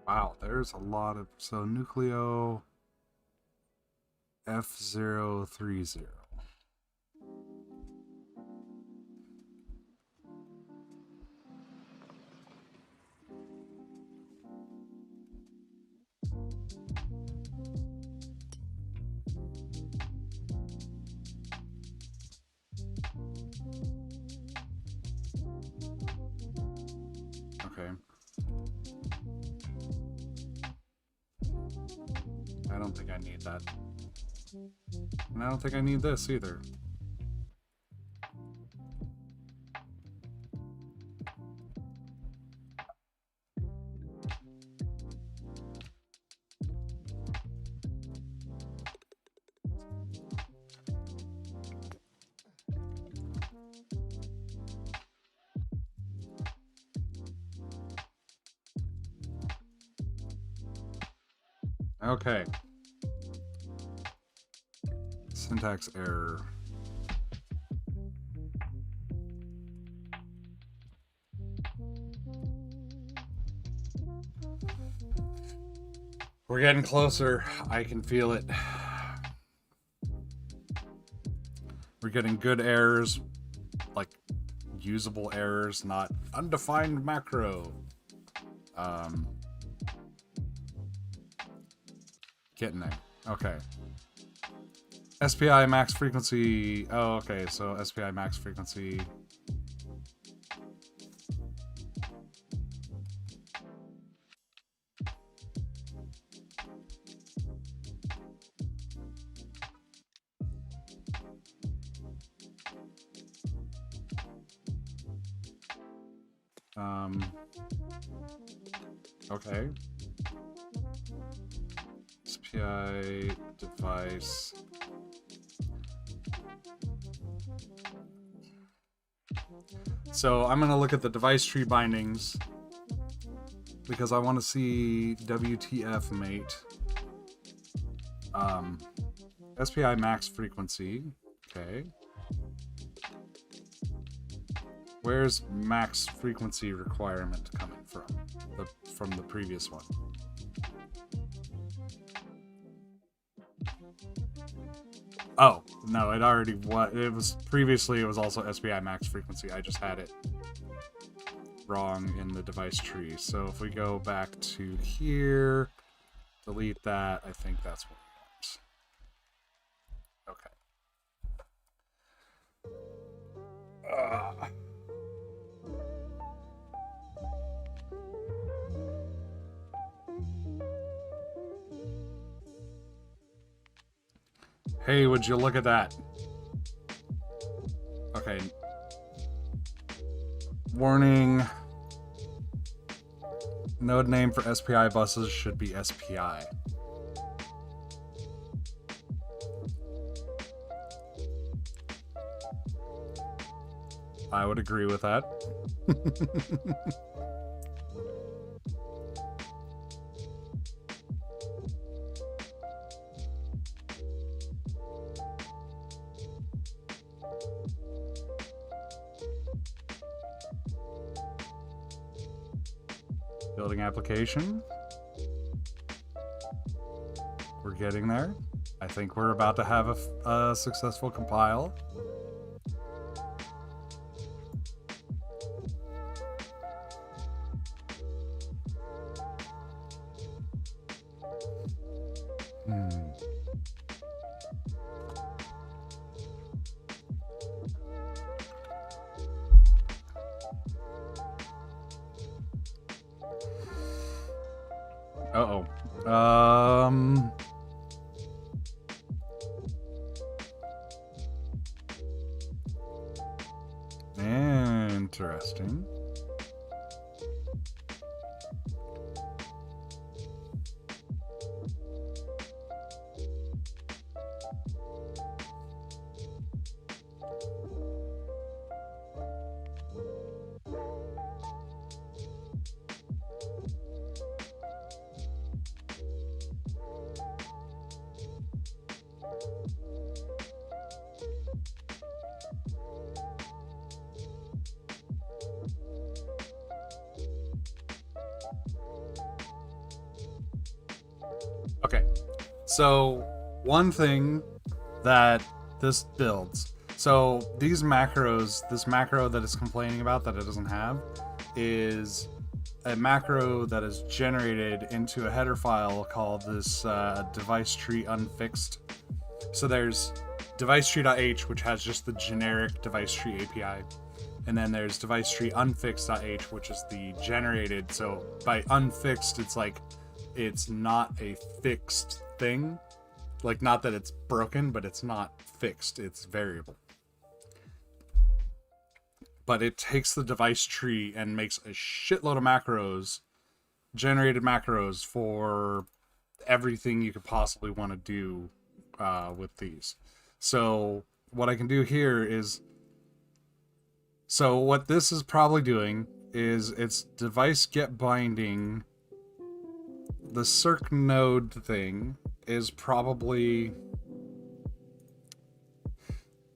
Speaker 1: Wow, there's a lot of... So, Nucleo F030. Okay. I don't think I need that. And I don't think I need this either. Okay. Syntax error. We're getting closer. I can feel it. We're getting good errors, like usable errors, not undefined macro. Getting there. Okay. SPI max frequency. Oh, okay. So SPI max frequency. Okay. SPI device. So I'm going to look at the device tree bindings because I want to see WTF mate. SPI max frequency. Okay. Where's max frequency requirement coming from? From the previous one. Oh, no, it already was. It was previously, it was also SPI max frequency. I just had it wrong in the device tree. So if we go back to here, delete that. I think that's what we want. Okay. Hey, would you look at that? Okay. Warning. Node name for SPI buses should be SPI. I would agree with that. Building application. We're getting there. I think we're about to have a successful compile. Uh-oh. Interesting. Okay, so one thing that this builds, so these macros, this macro that it's complaining about that it doesn't have, is a macro that is generated into a header file called this device tree unfixed. So there's device tree.h, which has just the generic device tree API. And then there's device tree unfixed.h, which is the generated. So by unfixed, it's like, it's not a fixed thing. Like, not that it's broken, but it's not fixed. It's variable. But it takes the device tree and makes a shitload of macros, generated macros for everything you could possibly want to do with these. So what I can do here is, so what this is probably doing is it's device get binding. The circ node thing is probably,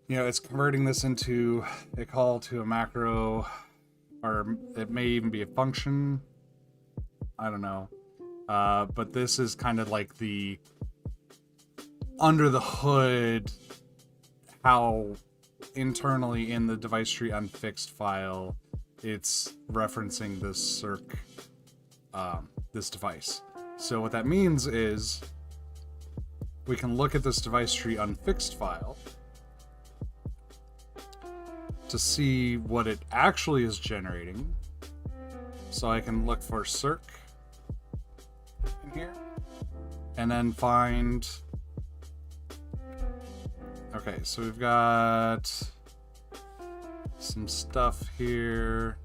Speaker 1: you know, it's converting this into a call to a macro, or it may even be a function. I don't know. But this is kind of like the under the hood, how internally in the device tree unfixed file, it's referencing this circ, this device. So what that means is we can look at this device tree unfixed file to see what it actually is generating. So I can look for circ in here and then find, okay, so we've got some stuff here.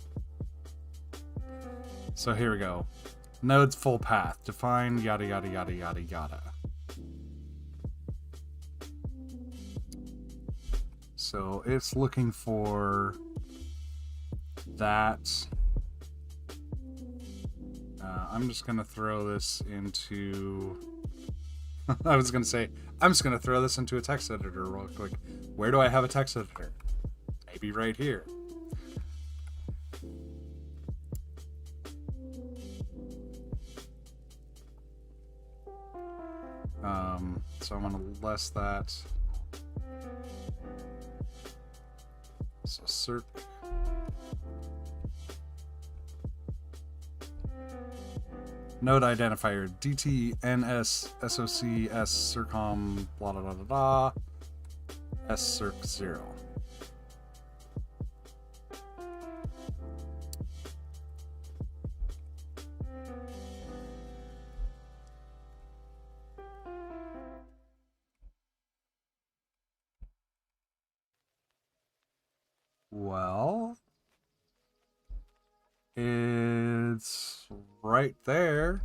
Speaker 1: So here we go. Node's full path, define yada yada yada yada yada. So it's looking for that. I'm just gonna throw this into, I was gonna say, I'm just gonna throw this into a text editor real quick. Where do I have a text editor? Maybe right here. So I'm gonna less that. So circ. node identifier DTNS SOC S circom blah blah blah blah blah S circ 0. Well, it's right there.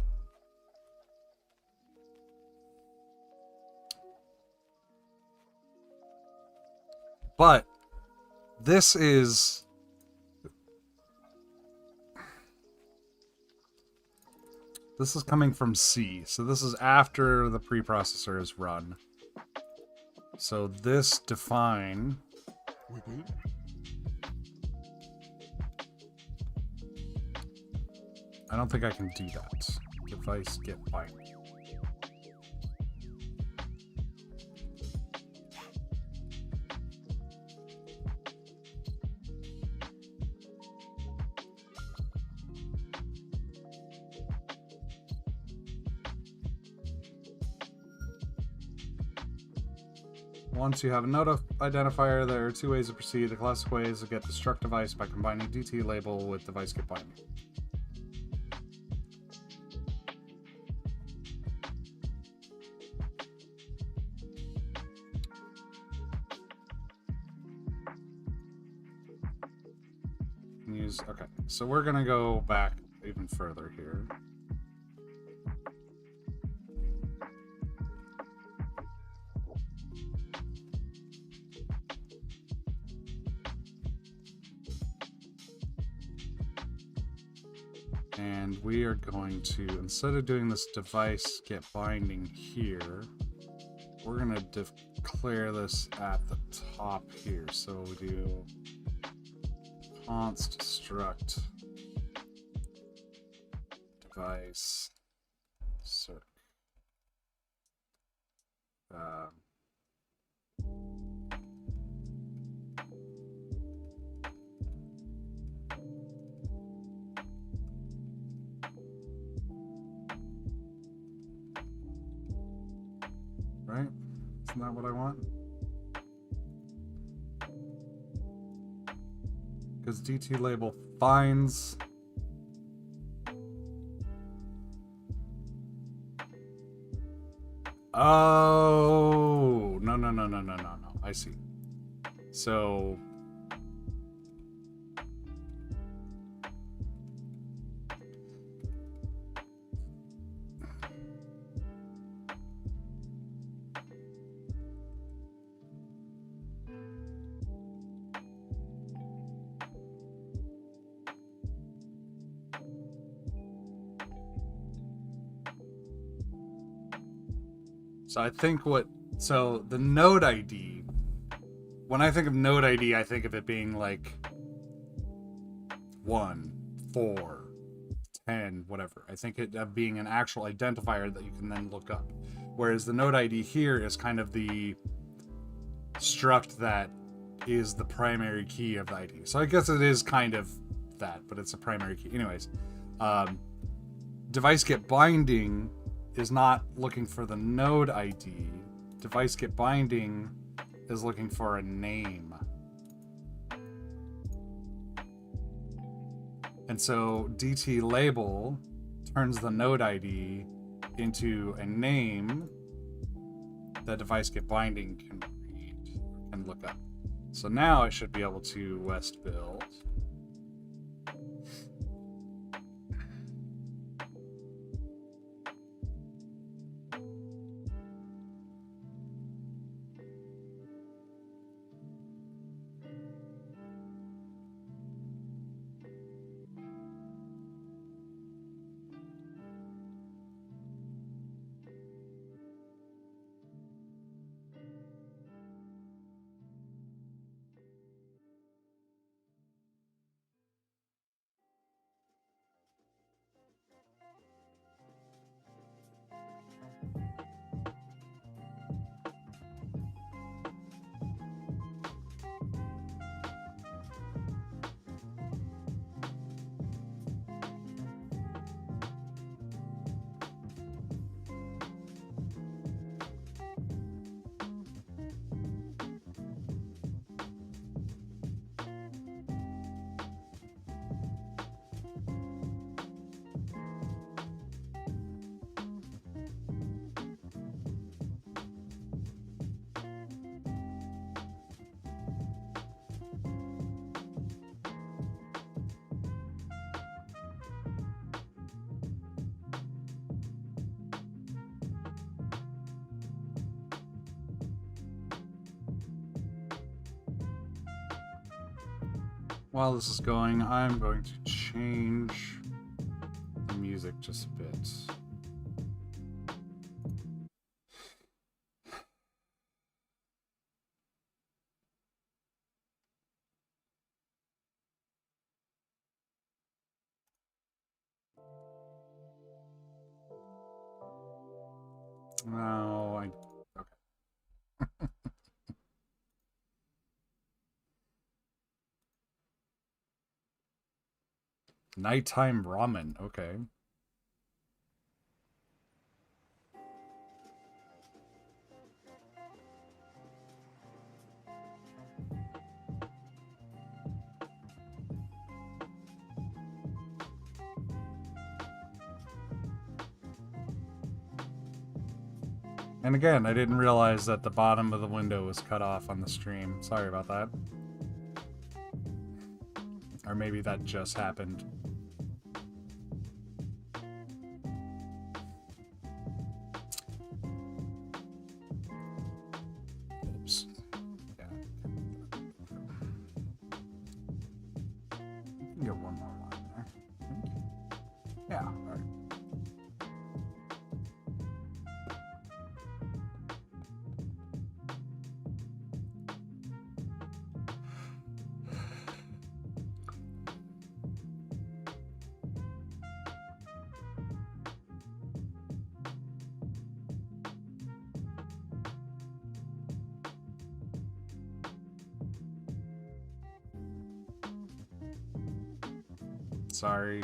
Speaker 1: But this is coming from C. So this is after the preprocessor is run. So this define I don't think I can do that. Device get binary. Once you have a node identifier, there are two ways to proceed. The classic way is to get destruct device by combining DT label with device get binary. Okay, so we're gonna go back even further here. And we are going to, instead of doing this device get binding here, we're gonna declare this at the top here. So we do const struct device circ. Right? Isn't that what I want? Because DT label finds oh no. I see. So I think so the node ID, when I think of node ID, I think of it being like 1, 4, 10, whatever. I think it of being an actual identifier that you can then look up. Whereas the node ID here is kind of the struct that is the primary key of the ID. So I guess it is kind of that, but it's a primary key. Anyways, device get binding is not looking for the node ID. Device get binding is looking for a name. And so DT label turns the node ID into a name that device get binding can read and look up. So now I should be able to west build. while this is going, I'm going to change the music just a bit. No, okay. Nighttime ramen, okay. And again, I didn't realize that the bottom of the window was cut off on the stream. Sorry about that. Or maybe that just happened. Oops. Yeah. You can get one more line there. Yeah, alright. Sorry.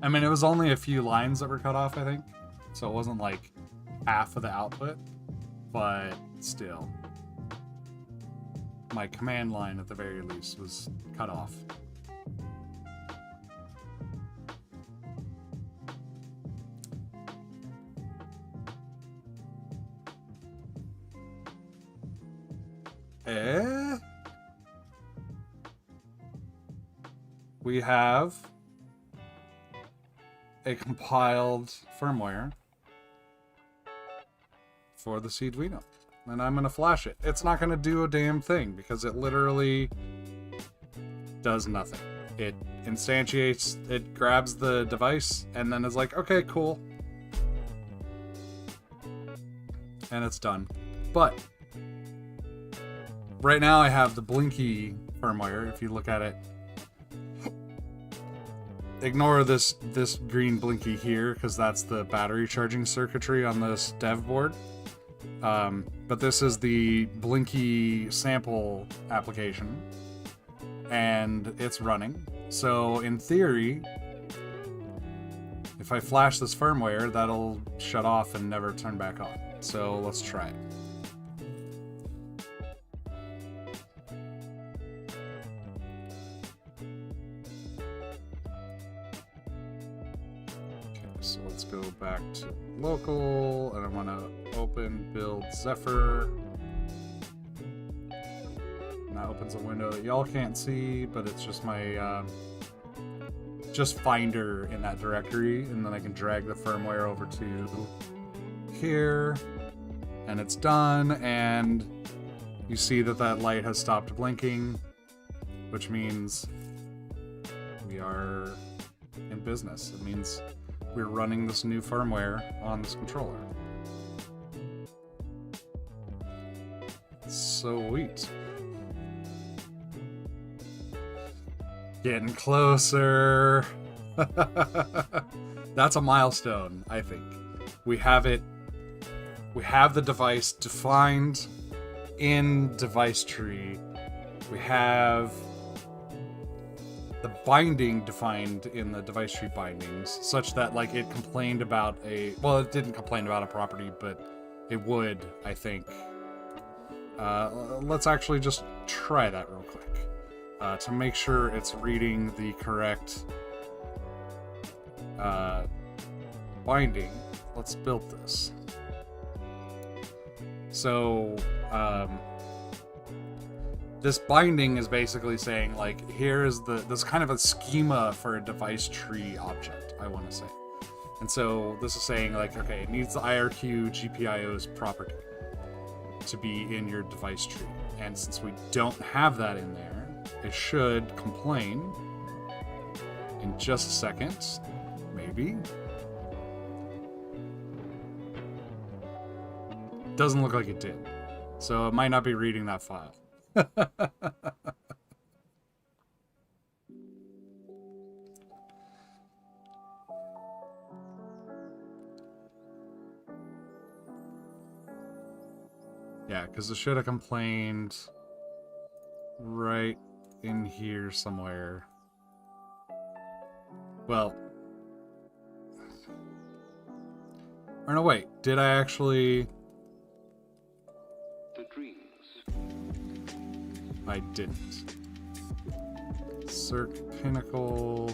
Speaker 1: I mean, it was only a few lines that were cut off, I think. So it wasn't like half of the output, but still. My command line, at the very least, was cut off. We have a compiled firmware for the Arduino, and I'm gonna flash it. It's not gonna do a damn thing because it literally does nothing. It instantiates, it grabs the device and then is like, okay, cool, and it's done. But right now I have the Blinky firmware. If you look at it, ignore this green blinky here because that's the battery charging circuitry on this dev board. But this is the blinky sample application, and it's running. So in theory, if I flash this firmware, that'll shut off and never turn back on. So let's try it. So let's go back to local, and I want to open build Zephyr. And that opens a window that y'all can't see, but it's just my just Finder in that directory, and then I can drag the firmware over to here, and it's done. And you see that that light has stopped blinking, which means we are in business. It means we're running this new firmware on this controller. Sweet. Getting closer. That's a milestone, I think. We have it. We have the device defined in device tree. We have the binding defined in the device tree bindings, such that like it complained about a, well, it didn't complain about a property, but it would, I think. Let's actually just try that real quick to make sure it's reading the correct binding, let's build this. So this binding is basically saying, like, here is this kind of a schema for a device tree object, I want to say. And so this is saying, like, okay, it needs the IRQ GPIO's property to be in your device tree. And since we don't have that in there, it should complain in just a second, maybe. Doesn't look like it did. So it might not be reading that file. Yeah, because it should have complained right in here somewhere. Well, or no, wait, did I actually?
Speaker 2: The dreams.
Speaker 1: I didn't. Cirque Pinnacle.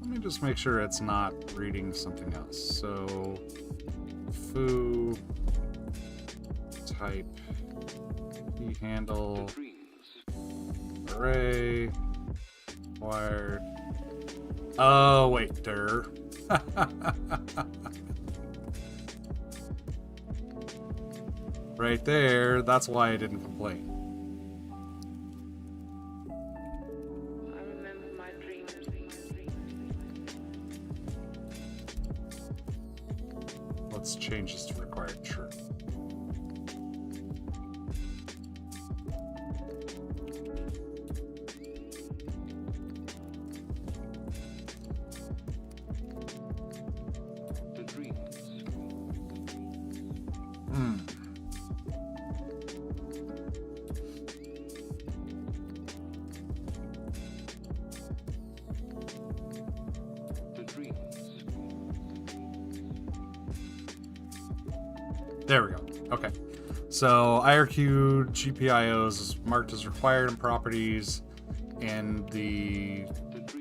Speaker 1: Let me just make sure it's not reading something else. So, foo type key handle array wired. Oh wait, der. Right there, that's why I didn't complain.
Speaker 2: I remember my dreams.
Speaker 1: Let's change this to required true.
Speaker 2: The dreams. The dreams.
Speaker 1: There we go. Okay. So IRQ GPIOs is marked as required in properties, and the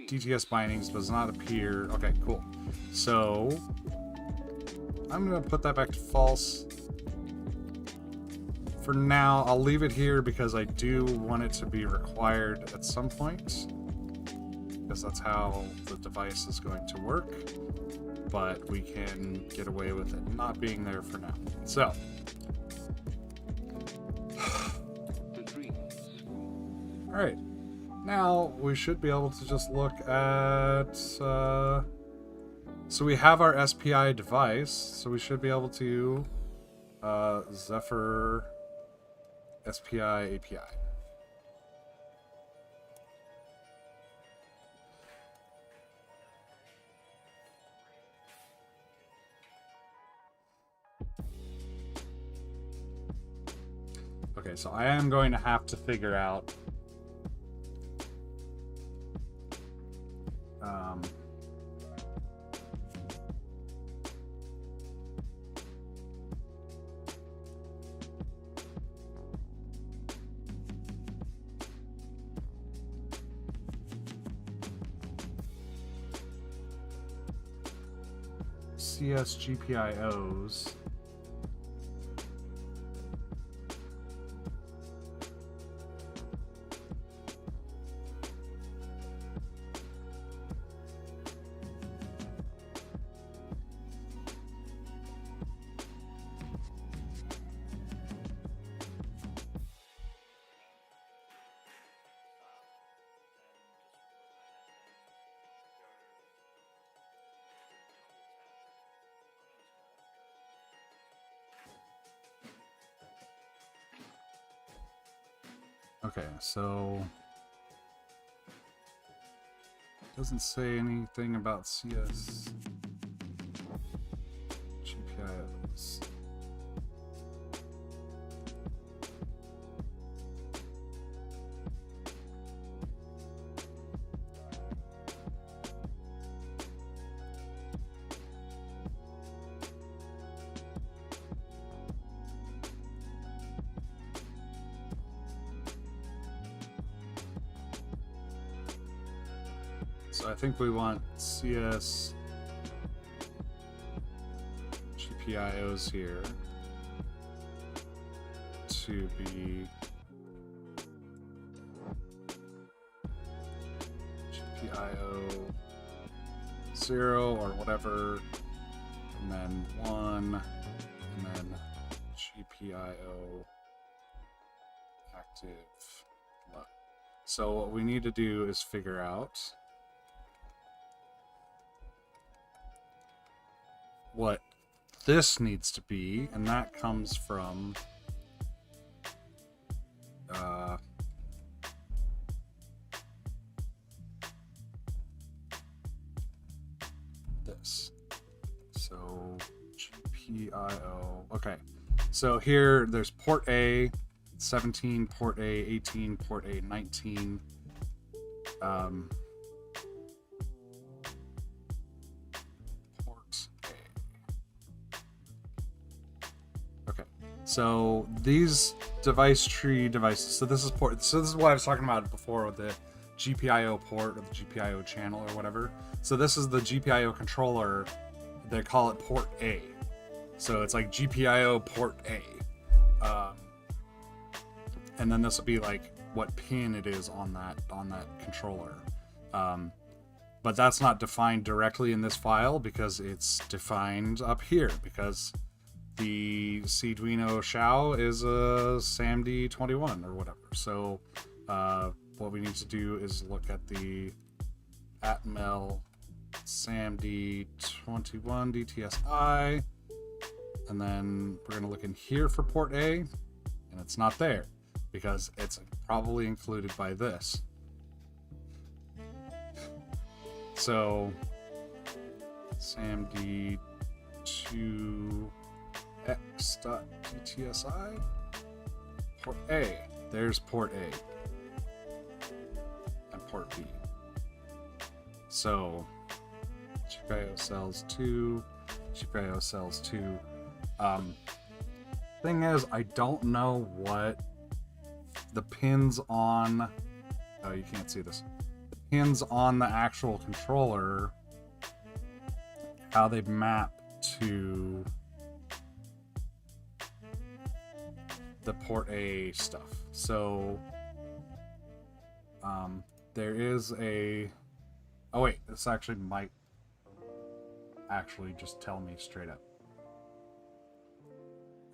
Speaker 1: DTS bindings does not appear. Okay, cool. So I'm going to put that back to false. For now, I'll leave it here because I do want it to be required at some point, because that's how the device is going to work. But we can get away with it not being there for now. So, all right, now we should be able to just look at, so we have our SPI device, so we should be able to Zephyr SPI API. Okay, so I am going to have to figure out CS GPIOs. Okay, so doesn't say anything about CS GPIOs. So I think we want CS GPIOs here to be GPIO 0 or whatever, and then 1, and then GPIO active low. So what we need to do is figure out what this needs to be, and that comes from this. So GPIO. Okay. So here there's port A 17, port A 18, port A 19. Port A. Okay. So these device tree devices. So this is port. So this is what I was talking about before with the GPIO port or the GPIO channel or whatever. So this is the GPIO controller. They call it port A. So it's like GPIO port A. And then this will be like what pin it is on that controller. But that's not defined directly in this file because it's defined up here because the Arduino Xiao is a SAMD21 or whatever. So what we need to do is look at the atmel SAMD21 DTSI, and then we're going to look in here for port A, and it's not there because it's probably included by this. So SAMD2x.DTSI port A. There's port A and port B. So GPIO cells 2, GPIO cells 2. Thing is, I don't know what the pins on. Oh, you can't see this. The pins on the actual controller, how they map to the port A stuff. So there is a. Oh wait, this actually might actually just tell me straight up.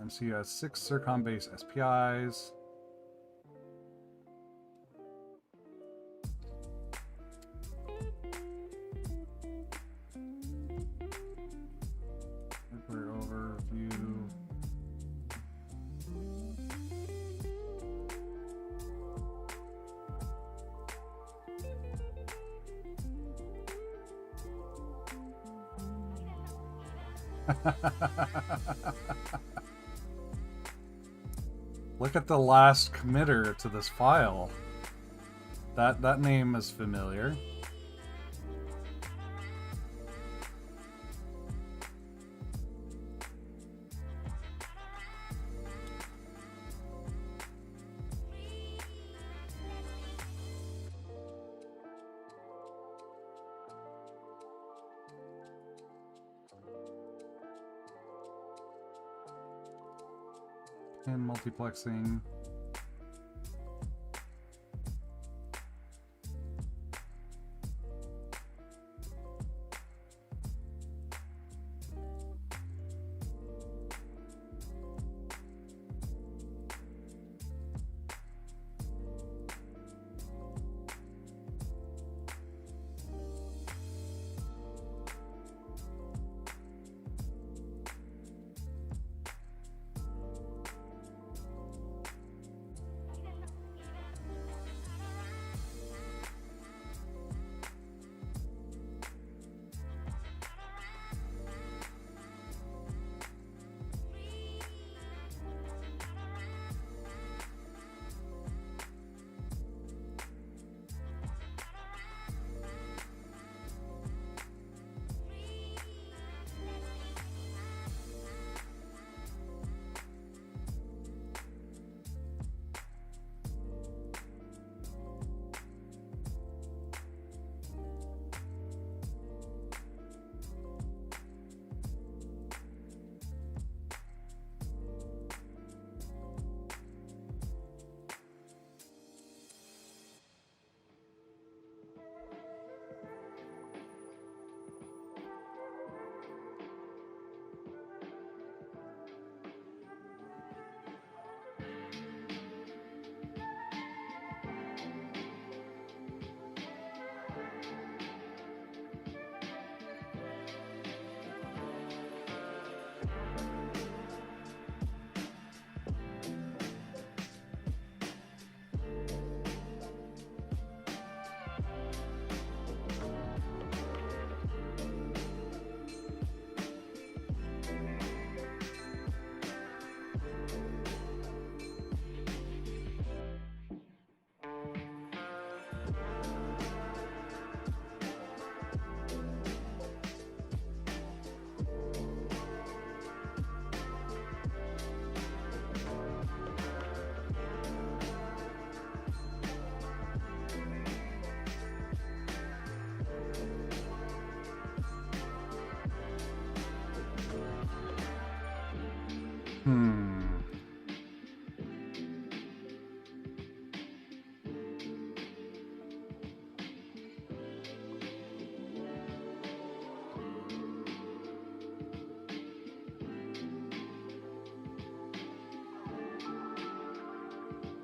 Speaker 1: MCU has 6 Circon-based SPIs. Hardware overview. Look at the last committer to this file. That name is familiar. And multiplexing.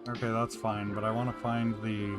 Speaker 1: Okay, that's fine, but I want to find the...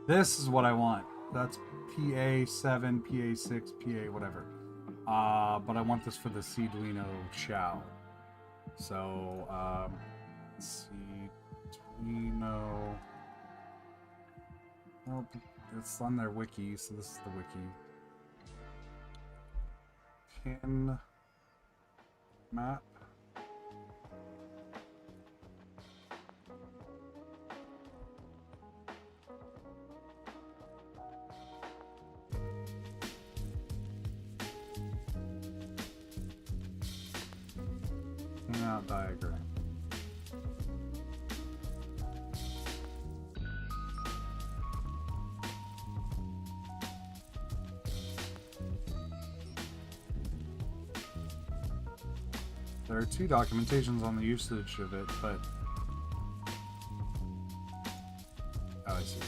Speaker 1: This is what I want. That's PA7, PA6, PA whatever. But I want this for the Arduino Xiao. So, Arduino. Well, it's on their wiki, so this is the wiki. Pin map. Diagram. There are two documentations on the usage of it, but oh, I see.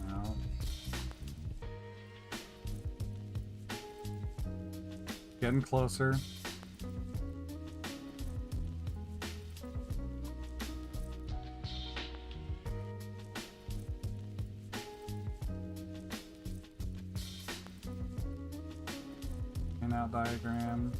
Speaker 1: No. Getting closer. In-out diagram.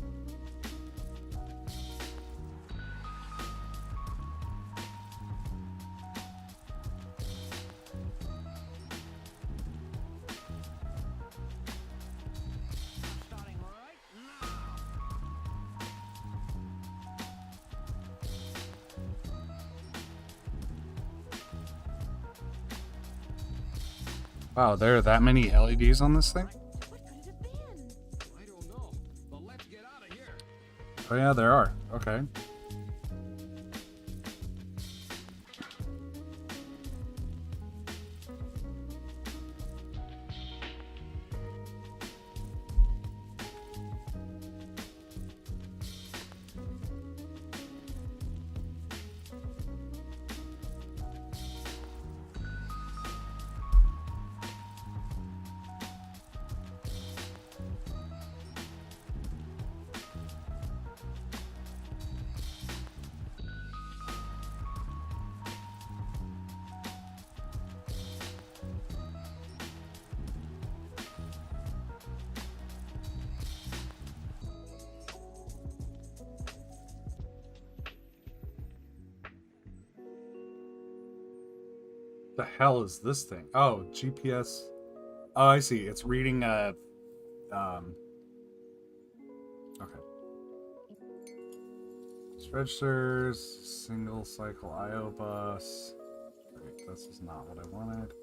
Speaker 1: Wow, there are that many LEDs on this thing?
Speaker 3: What could it have been?
Speaker 4: I don't know, but let's get out of here.
Speaker 1: Oh yeah, there are. Okay. The hell is this thing? Oh, GPS. Oh, I see. It's reading a okay. Registers, single cycle IO bus. Great, this is not what I wanted.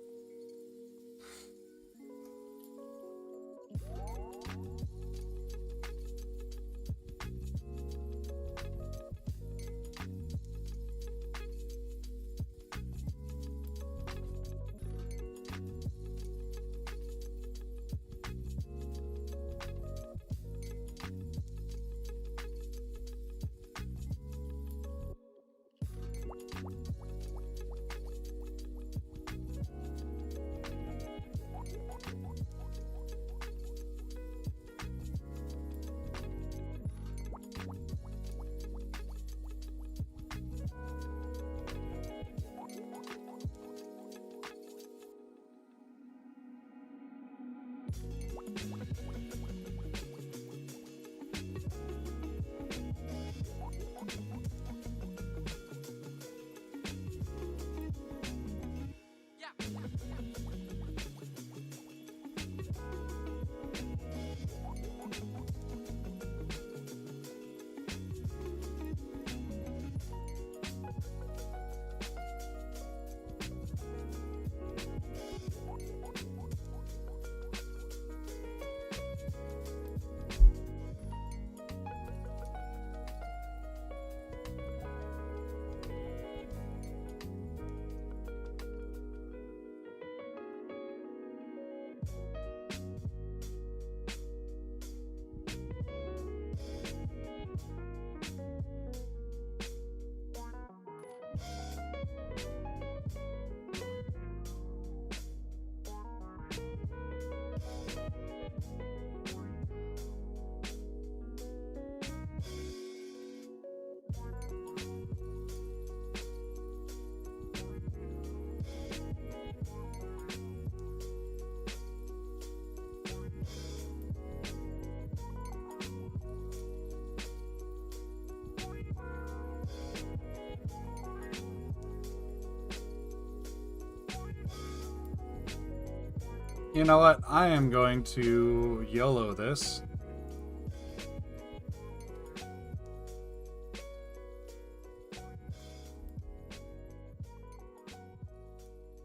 Speaker 1: You know what? I am going to YOLO this.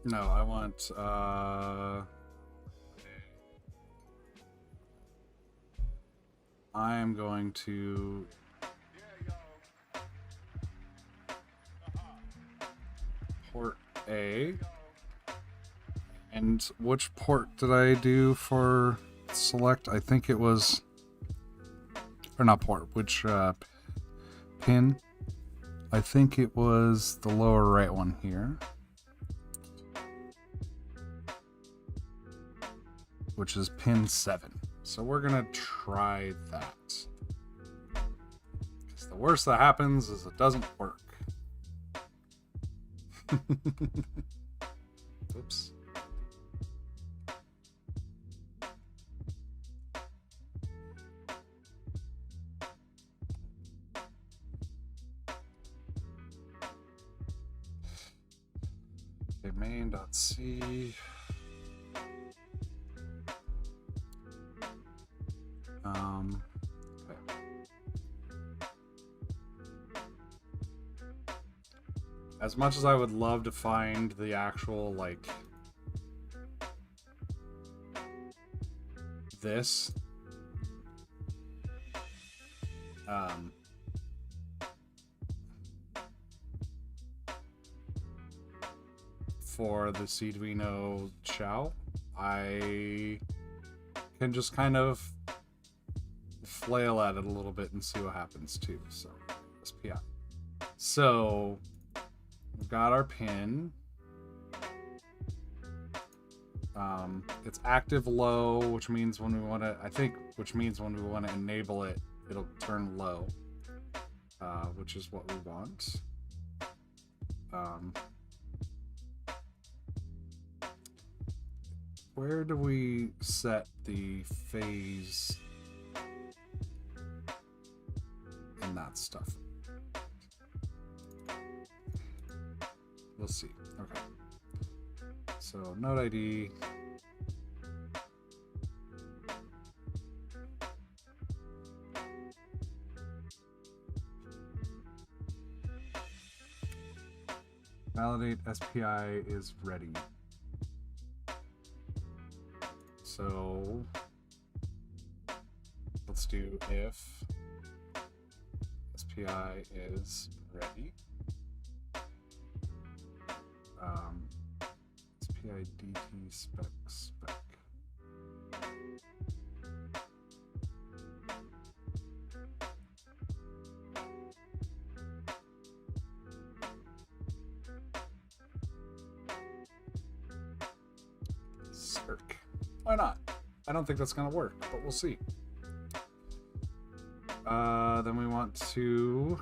Speaker 1: No, I want, I am going to port A. And which port did I do for select? I think it was, or not port, which pin? I think it was the lower right one here, which is pin 7. So we're gonna try that. Because the worst that happens is it doesn't work. Oops. Okay, main.c. Okay. As much as I would love to find the actual, like, this, for the Arduino Chow, I can just kind of flail at it a little bit and see what happens too. So SPI. So we've got our pin. It's active low, which means when we want to, which means when we want to enable it, it'll turn low, which is what we want. Where do we set the phase and that stuff? We'll see. Okay. So node ID. Validate SPI is ready. So let's do if SPI is ready. SPI DT spec. Cirque. Why not? I don't think that's going to work, but we'll see. Then we want to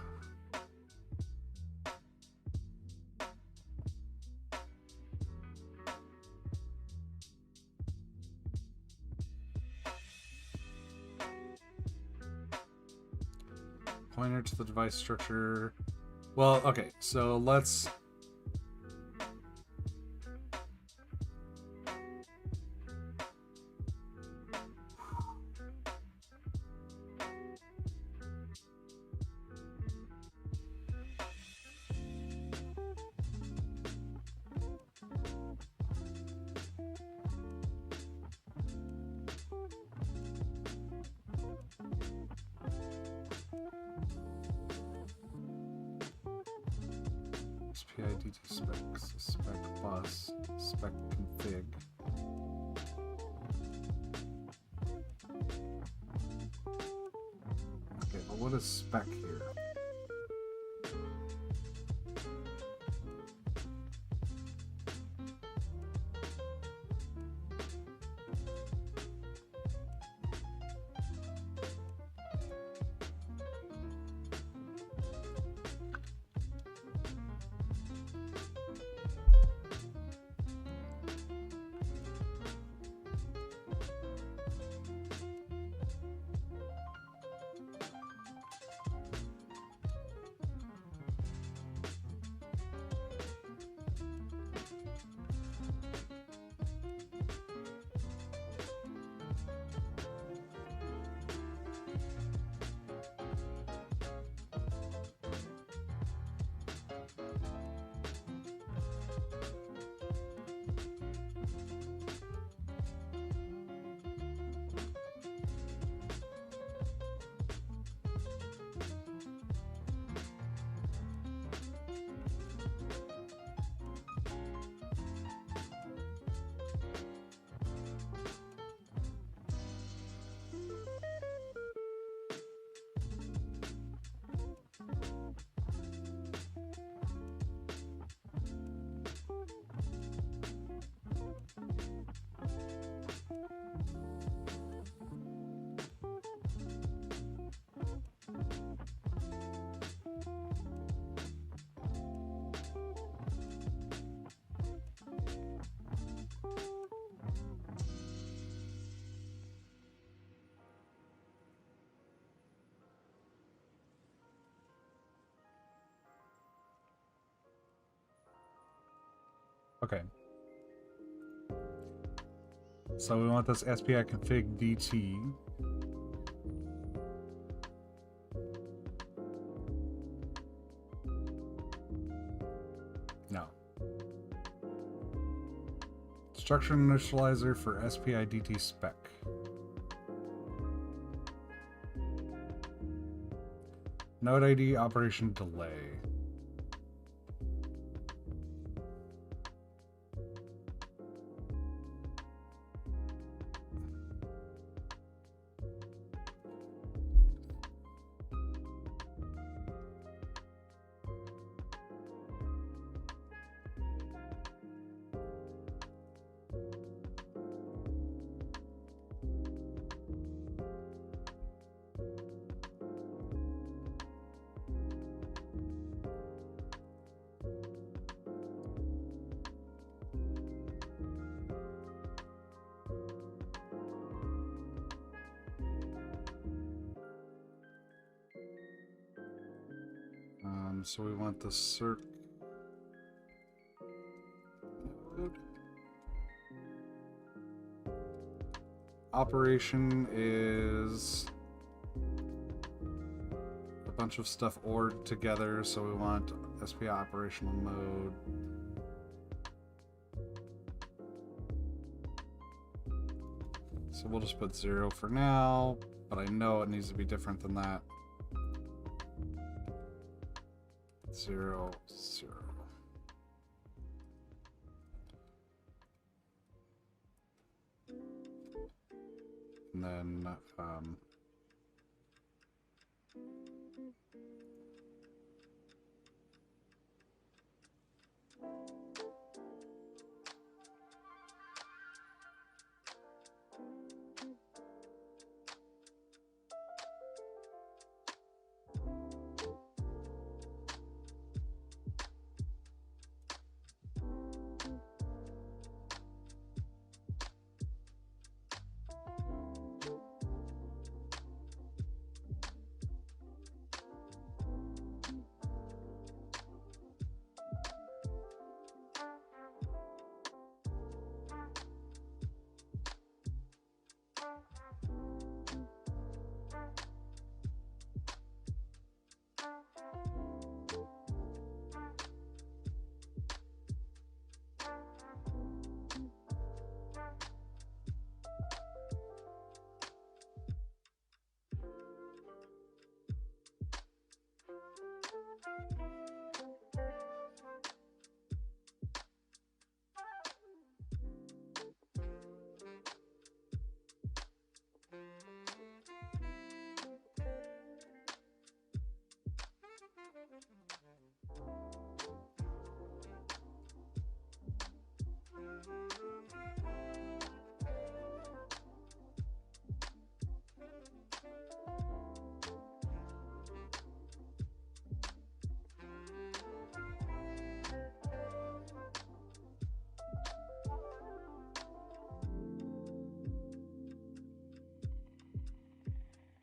Speaker 1: pointer to the device structure. Well, okay, so let's SPI DT specs, spec bus, spec config. Okay, but what is spec here? Okay. So we want this SPI config DT. No. Structure initializer for SPI DT spec. Node ID operation delay. So we want the circ node. Operation is a bunch of stuff ordered together, so we want SPI operational mode. So we'll just put 0 for now, but I know it needs to be different than that. 0, 0. And then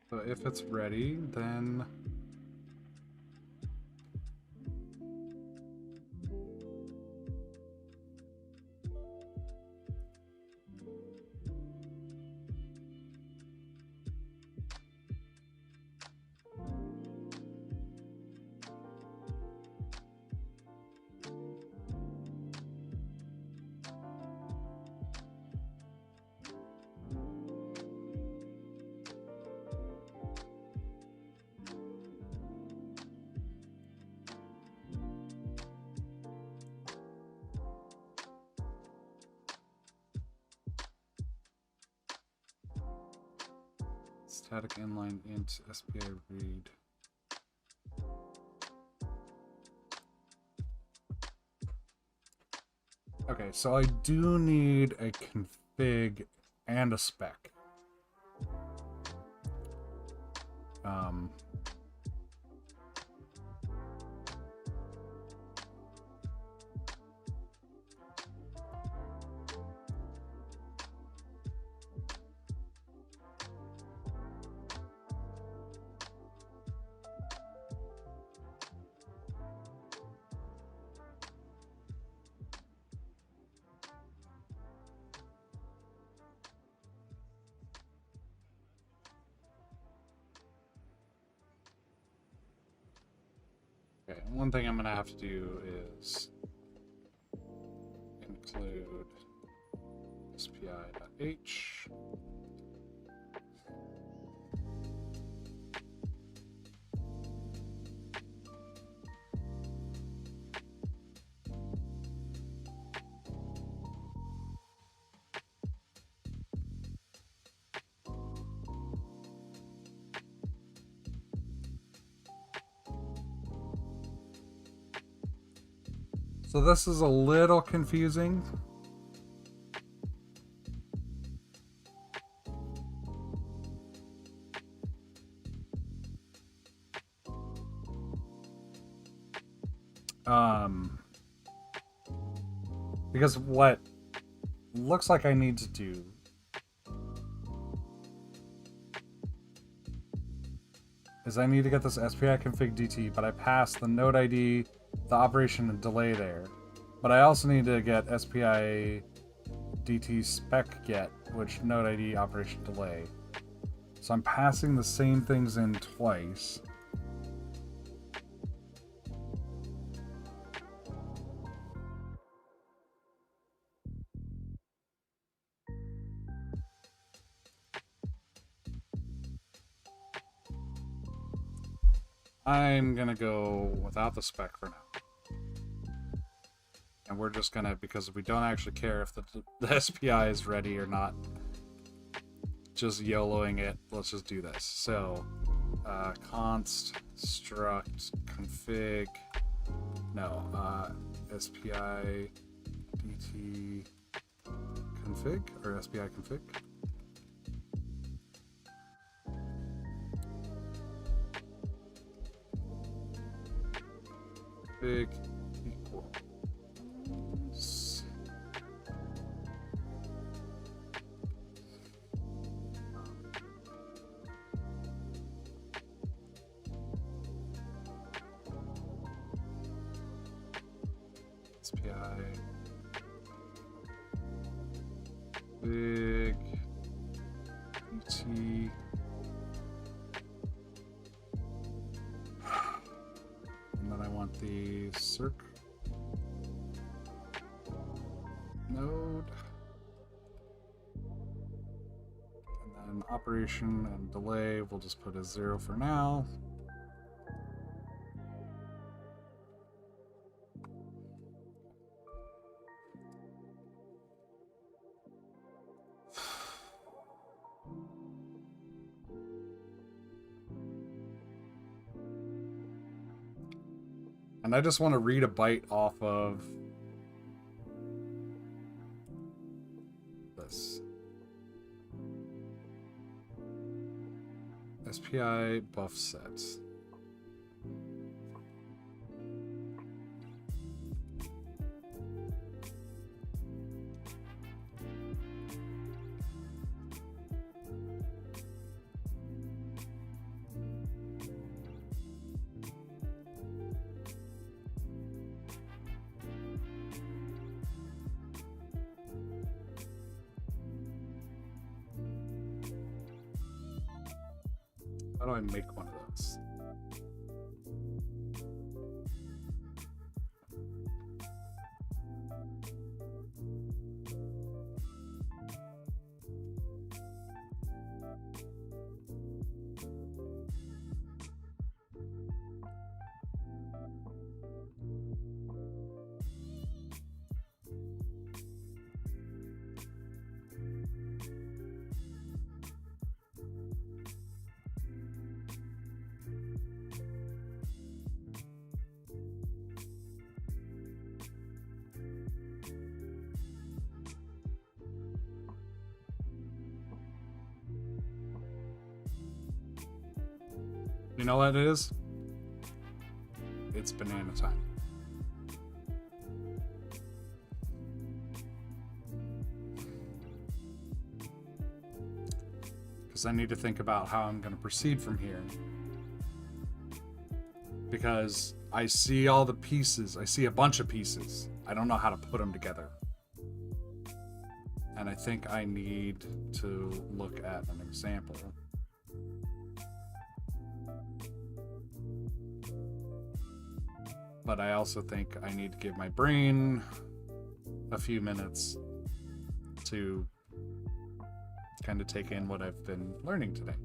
Speaker 1: so if it's ready, then static inline int SPI read. Okay, so I do need a config and a spec. one thing I'm gonna have to do is include spi.h. So this is a little confusing. Because what looks like I need to do is I need to get this SPI config DT, but I passed the node ID, the operation and delay there. But I also need to get SPI DT spec get, which node ID operation delay. So I'm passing the same things in twice. I'm gonna go without the spec for now. And we're just gonna, because we don't actually care if the SPI is ready or not, just YOLOing it, let's just do this. So, const struct config, no, SPI DT config, or SPI config. Big equals SPI big ET and then I want the circ node and then operation and delay we'll just put as 0 for now. And I just want to read a byte off of this. SPI buff sets. How do I make one of those? You know what it is? It's banana time. Because I need to think about how I'm going to proceed from here. Because I see all the pieces. I see a bunch of pieces. I don't know how to put them together. And I think I need to look at an example. but I also think I need to give my brain a few minutes to kind of take in what I've been learning today.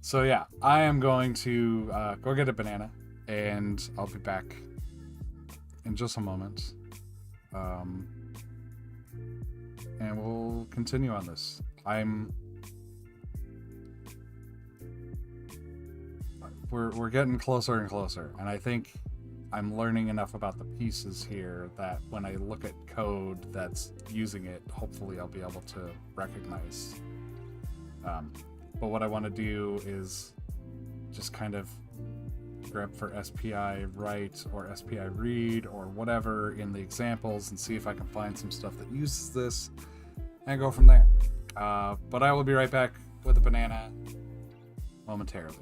Speaker 1: So yeah, I am going to go get a banana, and I'll be back in just a moment. And we'll continue on this. We're getting closer and closer, and I think I'm learning enough about the pieces here that when I look at code that's using it, hopefully I'll be able to recognize. But what I want to do is just kind of grab for SPI write or SPI read or whatever in the examples and see if I can find some stuff that uses this and go from there. But I will be right back with a banana momentarily.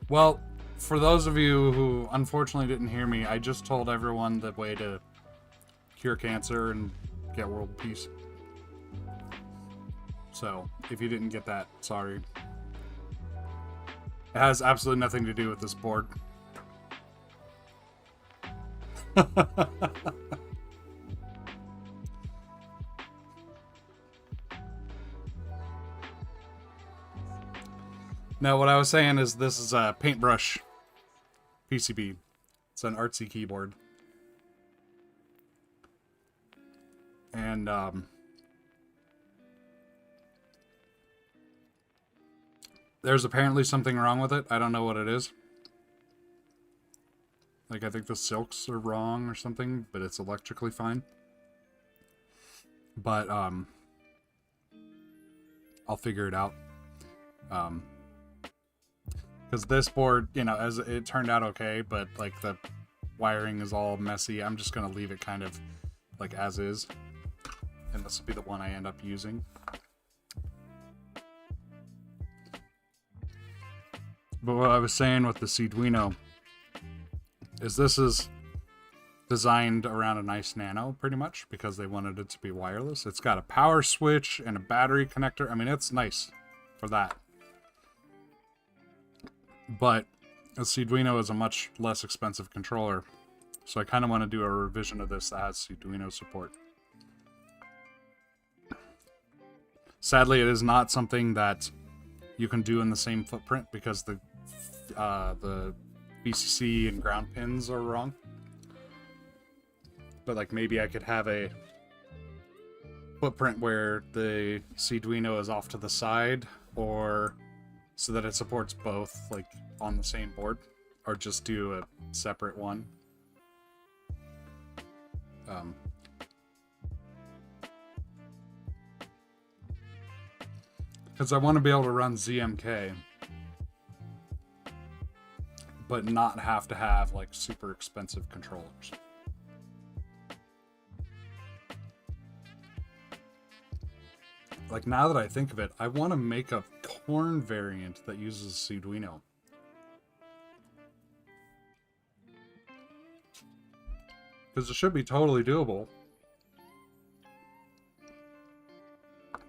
Speaker 1: Well, for those of you who unfortunately didn't hear me, I just told everyone the way to cure cancer and get world peace. So, if you didn't get that, sorry. It has absolutely nothing to do with this board. No, what I was saying is this is a paintbrush PCB. It's an artsy keyboard. And, there's apparently something wrong with it. I don't know what it is. Like, I think the silks are wrong or something, but it's electrically fine. But, I'll figure it out. Because this board, you know, as it turned out okay, but, like, the wiring is all messy. I'm just going to leave it kind of, like, as is. And this will be the one I end up using. But what I was saying with the Arduino is this is designed around a nice Nano, pretty much, because they wanted it to be wireless. It's got a power switch and a battery connector. I mean, it's nice for that. But the Arduino is a much less expensive controller, so I kind of want to do a revision of this that has Arduino support. Sadly, it is not something that you can do in the same footprint because the VCC and ground pins are wrong. But like maybe I could have a footprint where the Arduino is off to the side, or so that it supports both, like on the same board, or just do a separate one. Because I want to be able to run ZMK, but not have to have like super expensive controllers. Like, now that I think of it, I want to make a corn variant that uses Arduino. Because it should be totally doable.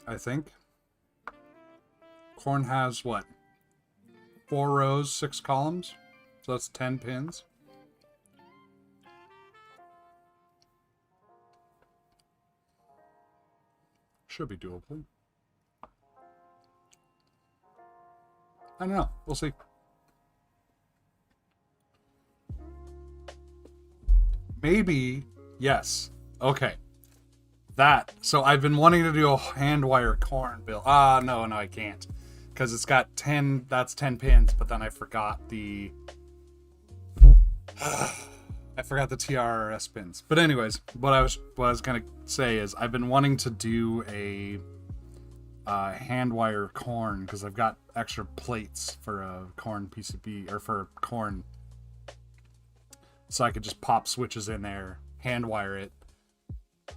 Speaker 1: I think. Corn has, what? 4 rows, 6 columns? So that's 10 pins. Should be doable. I don't know. We'll see. Maybe. Yes. Okay. That. So I've been wanting to do a hand wire corn build. No, I can't. Because it's got 10, that's 10 pins, but then I forgot the... I forgot the TRRS pins. But anyways, what I was going to say is I've been wanting to do a hand wire corn, because I've got extra plates for a corn PCB, or for corn. So I could just pop switches in there, hand wire it.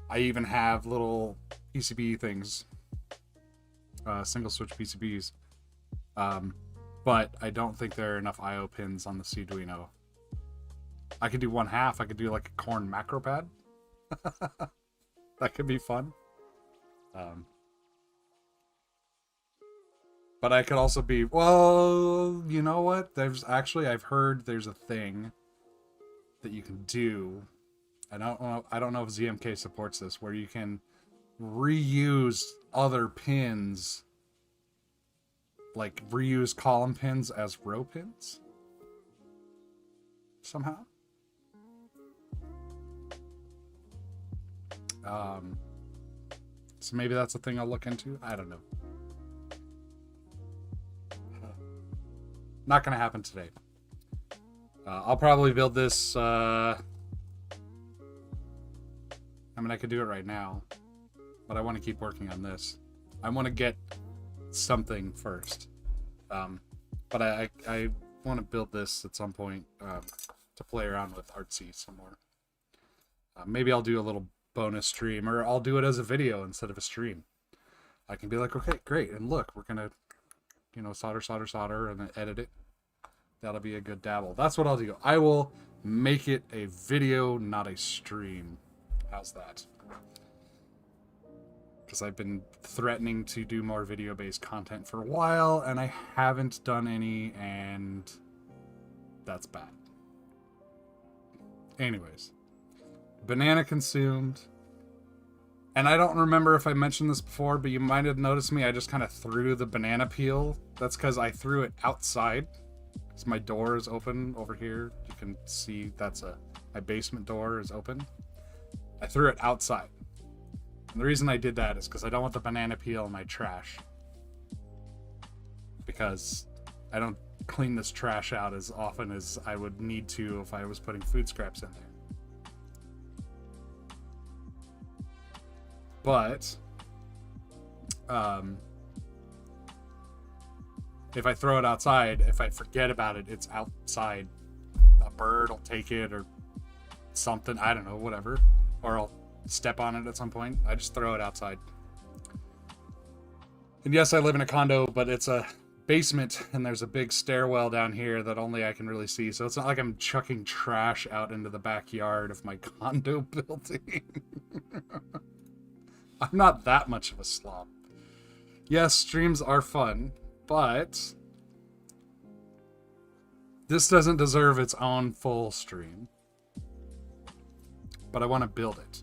Speaker 1: I even have little PCB things, single switch PCBs. But I don't think there are enough IO pins on the Arduino. I could do 1/2. I could do like a corn macro pad. That could be fun. But I could also be, well, you know what? There's actually, I've heard there's a thing that you can do. I don't know if ZMK supports this, where you can reuse other pins, like reuse column pins as row pins somehow. So maybe that's a thing I'll look into. I don't know. Not gonna happen today. I'll probably build this. I mean, I could do it right now, but I want to keep working on this. I want to get something first. But I want to build this at some point to play around with Artsy some more. Maybe I'll do a little bonus stream, or I'll do it as a video instead of a stream. I can be like, okay, great, and look, we're gonna, you know, solder, and then edit it. That'll be a good dabble. That's what I'll do. I will make it a video, not a stream. How's that? Because I've been threatening to do more video-based content for a while, and I haven't done any, and that's bad. Anyways, banana consumed. And I don't remember if I mentioned this before, but you might have noticed me. I just kind of threw the banana peel. That's because I threw it outside. Because my door is open over here. You can see my basement door is open. I threw it outside. And the reason I did that is because I don't want the banana peel in my trash. Because I don't clean this trash out as often as I would need to if I was putting food scraps in there. But if I throw it outside, if I forget about it, it's outside. A bird will take it or something. I don't know, whatever. Or I'll step on it at some point. I just throw it outside. And yes, I live in a condo, but it's a basement and there's a big stairwell down here that only I can really see. So it's not like I'm chucking trash out into the backyard of my condo building. I'm not that much of a slob. Yes, streams are fun, but this doesn't deserve its own full stream. But I want to build it.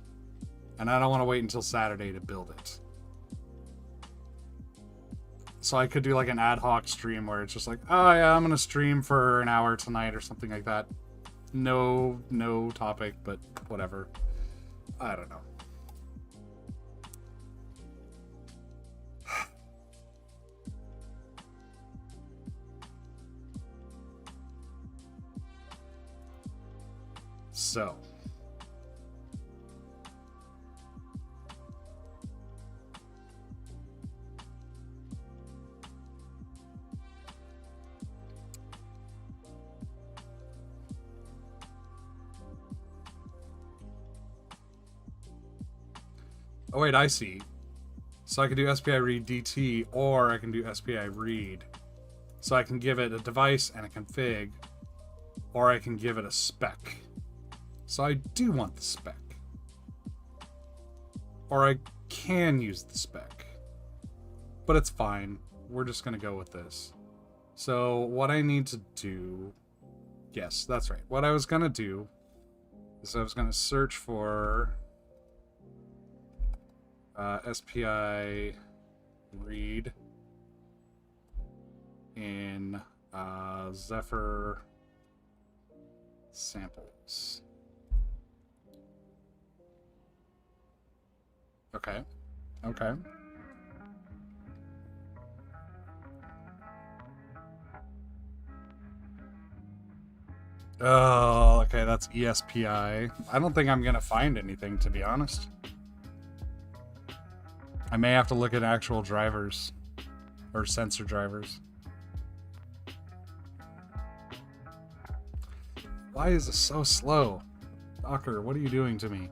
Speaker 1: And I don't want to wait until Saturday to build it. So I could do like an ad hoc stream where it's just like, oh yeah, I'm going to stream for an hour tonight or something like that. No topic, but whatever. I don't know. So. Oh wait, I see. So I can do SPI read DT, or I can do SPI read. So I can give it a device and a config, or I can give it a spec. So I do want the spec. Or I can use the spec. But it's fine. We're just going to go with this. So what I need to do... Yes, that's right. What I was going to do is I was going to search for SPI read in Zephyr samples. Okay. Okay. Oh, okay, that's ESPI. I don't think I'm gonna find anything, to be honest. I may have to look at actual drivers. Or sensor drivers. Why is this so slow? Docker, what are you doing to me?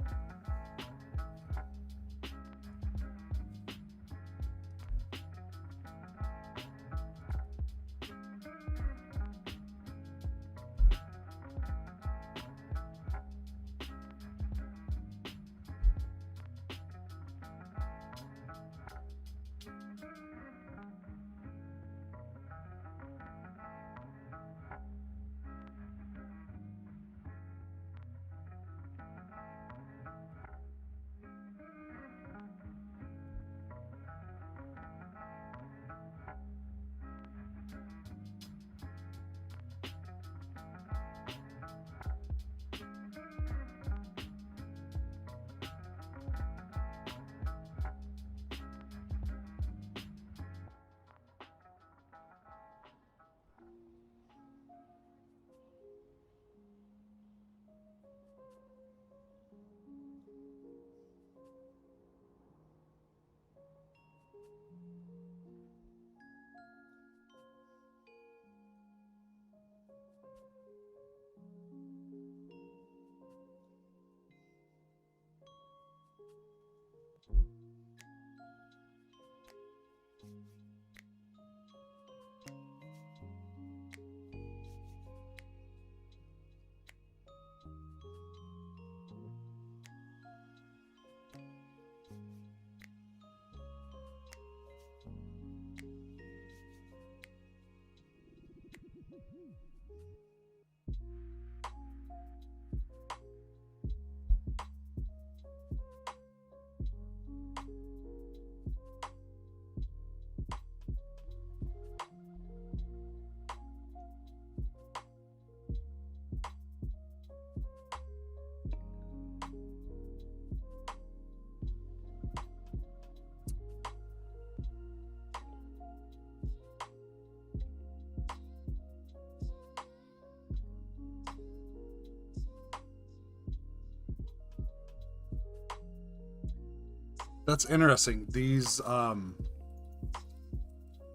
Speaker 1: That's interesting. These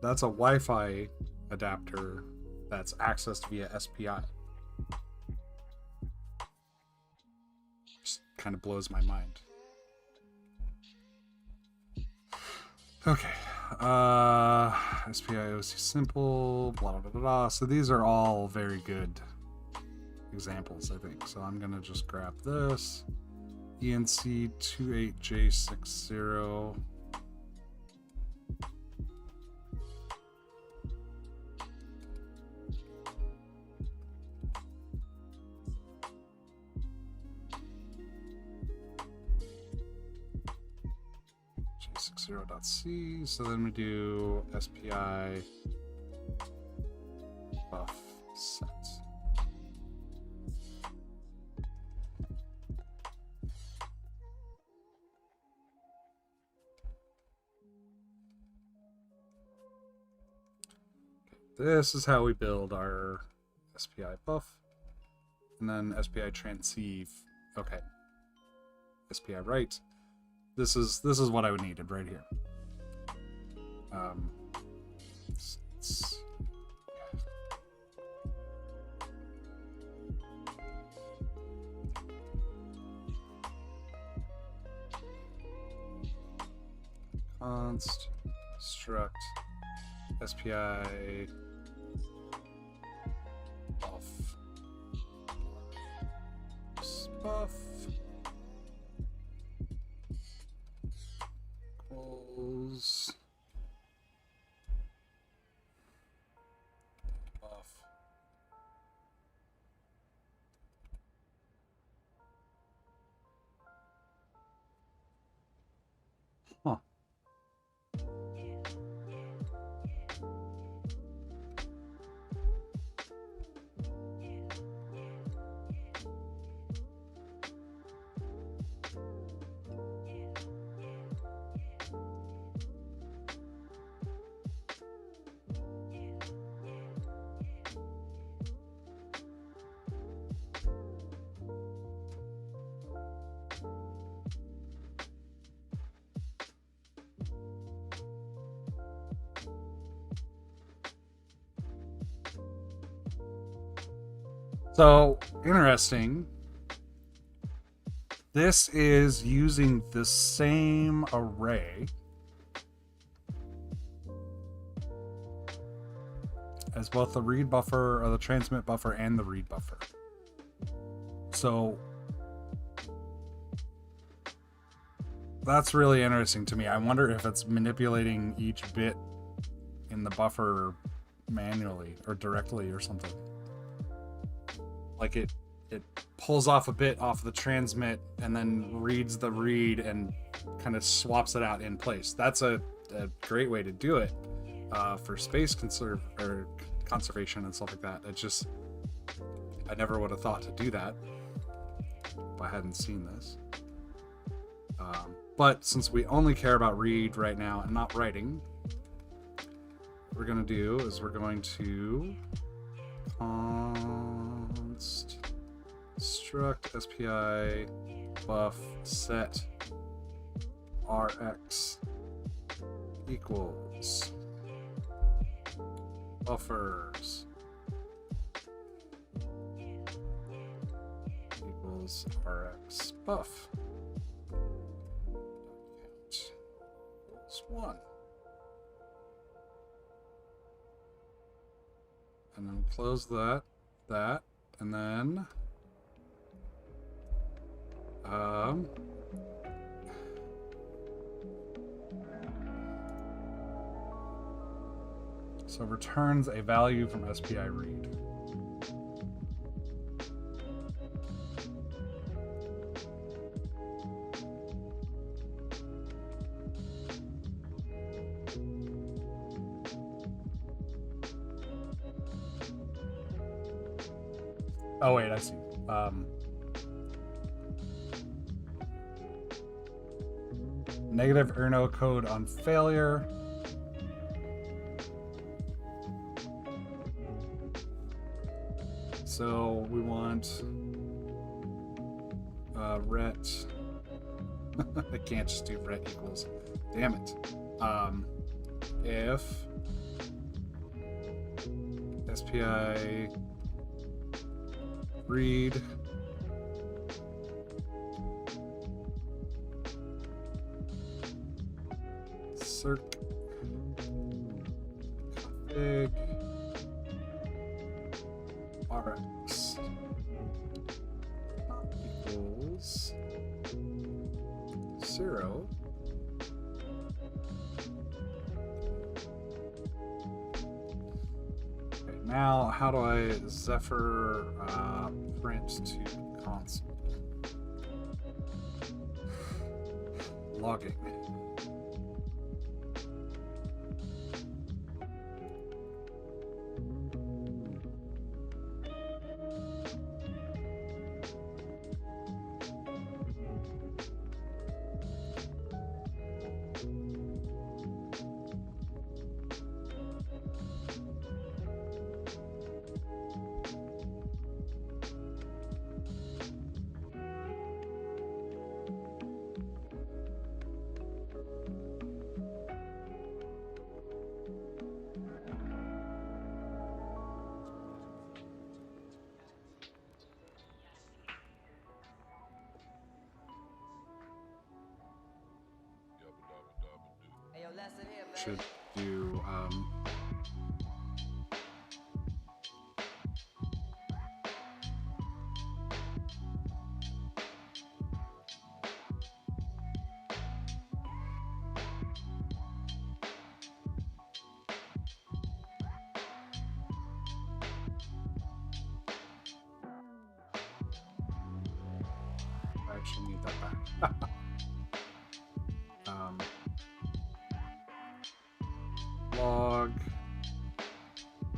Speaker 1: that's a Wi-Fi adapter that's accessed via SPI. Just kind of blows my mind. Okay. SPI OC simple, blah, blah, blah, blah. So these are all very good examples, I think. So I'm going to just grab this. ENC28J60. J60.C. So then we do SPI buff set. This is how we build our SPI buff, and then SPI transceive. Okay, SPI write. This is what I would needed right here. Const struct SPI buff buff equals buff huh. So, interesting. This is using the same array as both the read buffer, or the transmit buffer, and the read buffer. So, that's really interesting to me. I wonder if it's manipulating each bit in the buffer manually or directly or something. Like it pulls off a bit off the transmit and then reads the read and kind of swaps it out in place. That's a great way to do it for space conservation and stuff like that. It just, I never would have thought to do that if I hadn't seen this. But since we only care about read right now and not writing, what we're going to do is we're going to const struct SPI buff set RX equals buffers equals RX buff equals 1. And then close that, and then so returns a value from SPI read. Oh wait, I see. Negative Erno code on failure. So we want ret I can't just do ret equals. Damn it. If SPI read circ config rx equals 0. Okay, now how do I Zephyr print to console? Logging. Should do I actually need that back. Log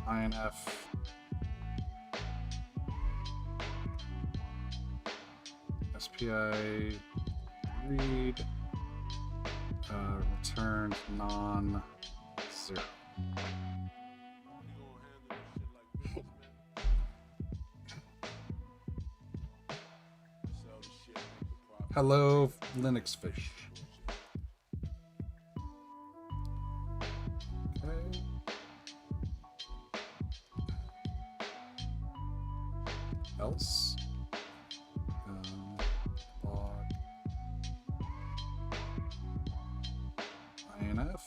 Speaker 1: inf SPI read returned non-zero. Hello, Linux fish. Okay. Else. Log INF.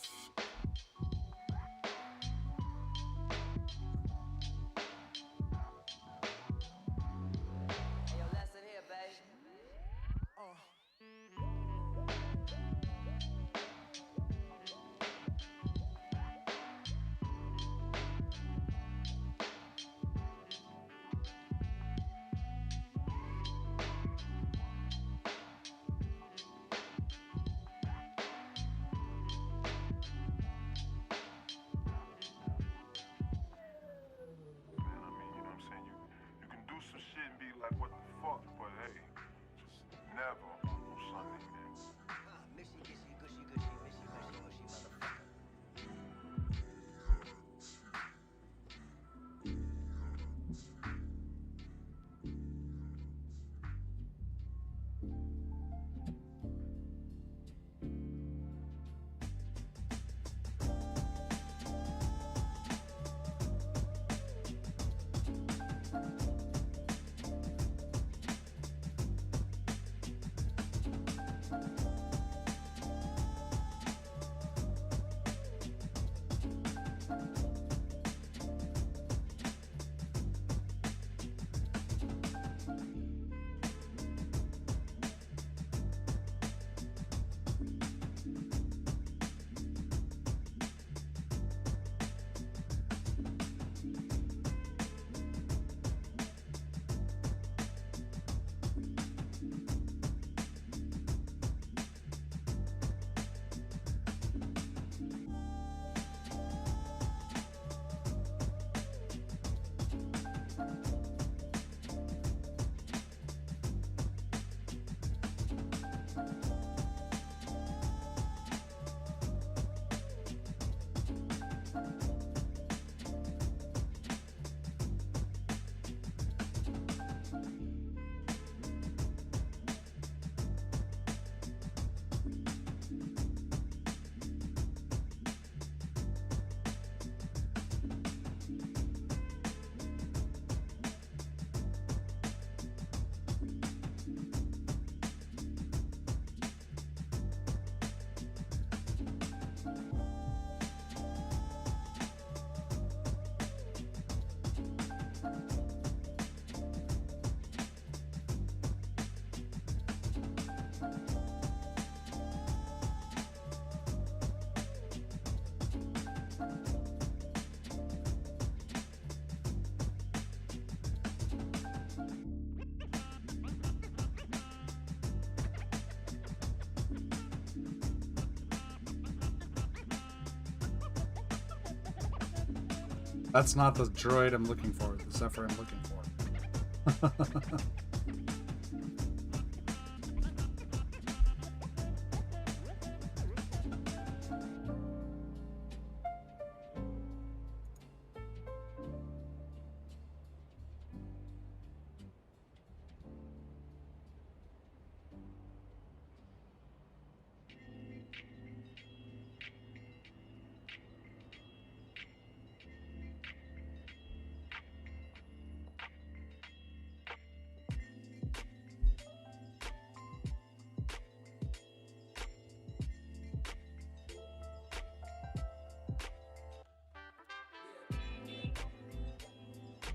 Speaker 1: That's not the droid I'm looking for. The Zephyr I'm looking for.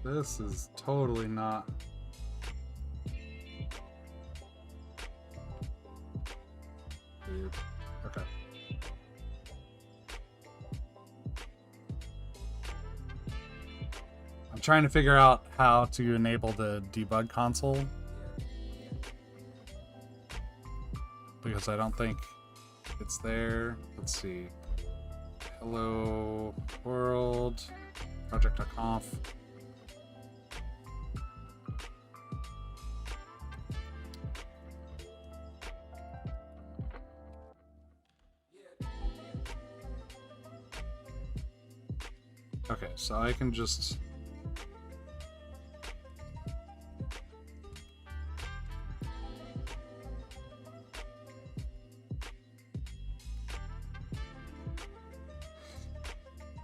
Speaker 1: This is totally not. Dude. Okay. I'm trying to figure out how to enable the debug console, because I don't think it's there. Let's see. Hello world, project.conf. Okay, so I can just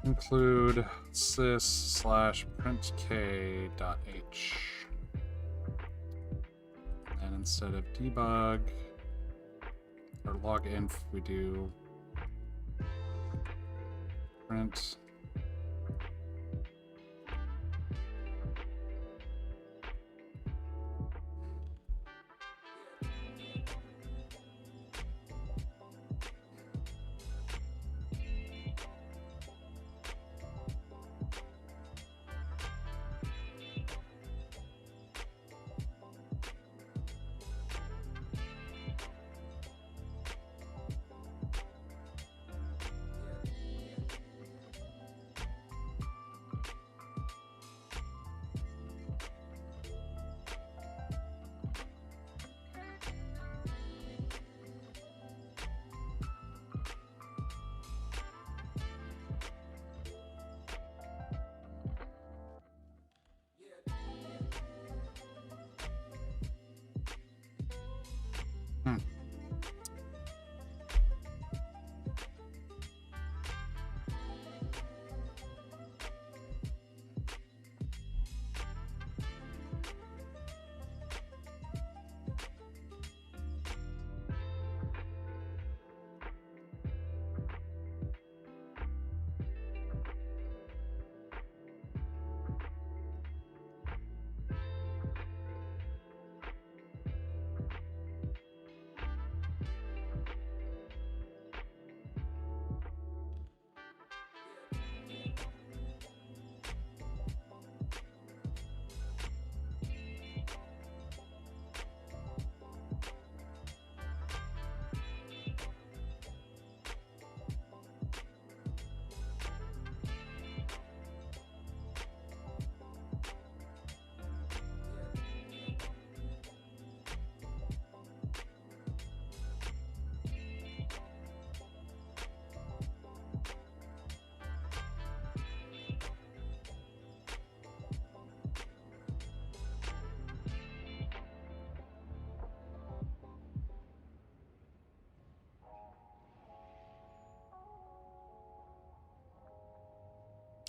Speaker 1: include sys/printkh, and instead of debug or login, we do print.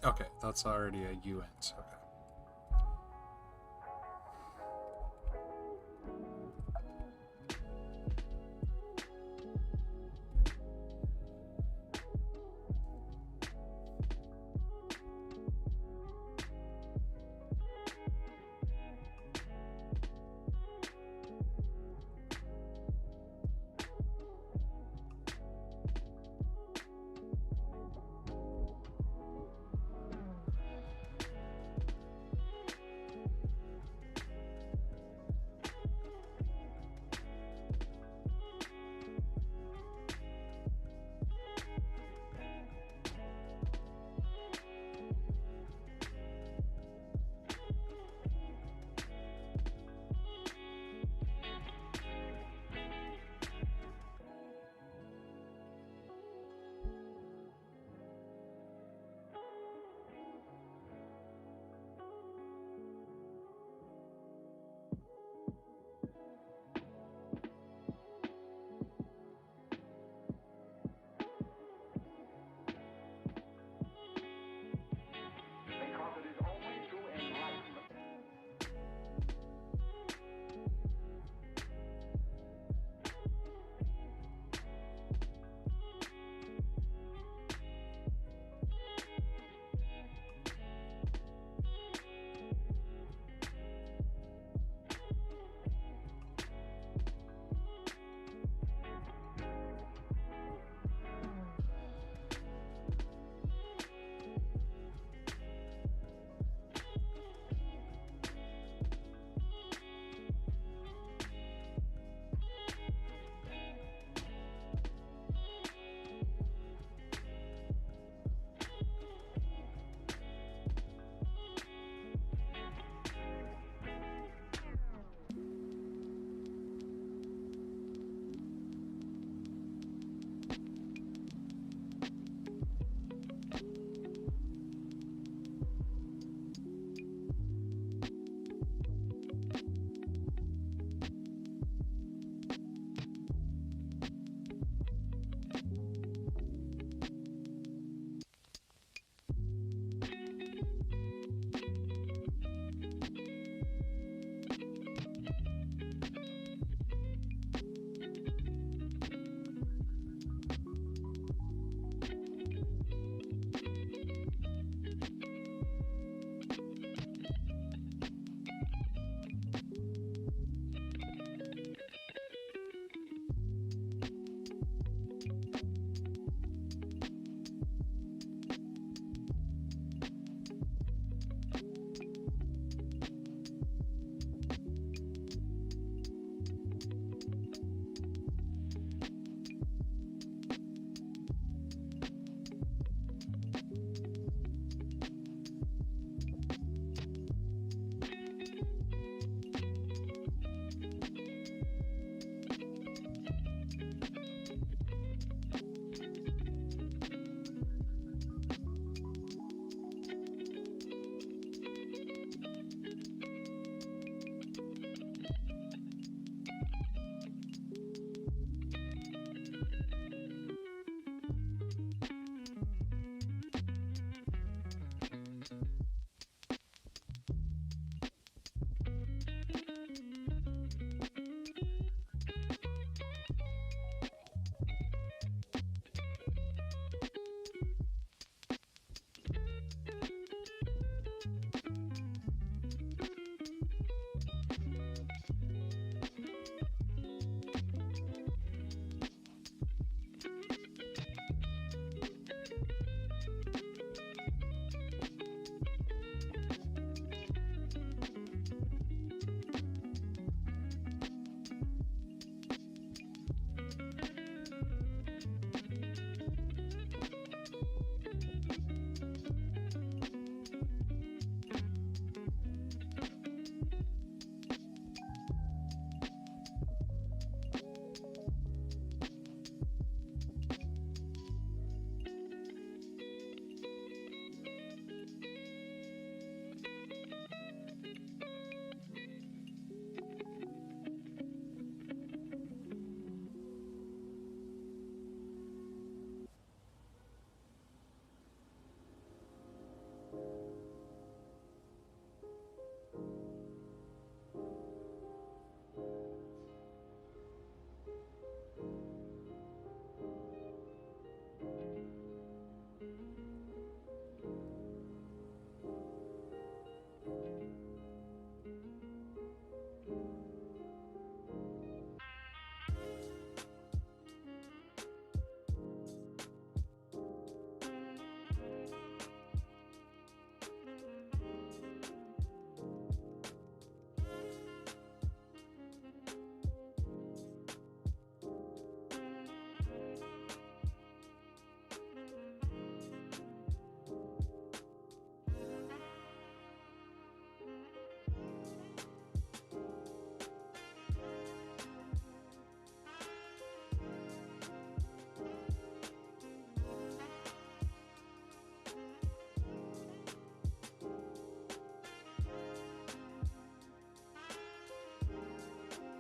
Speaker 1: Okay, that's already a uint. Okay.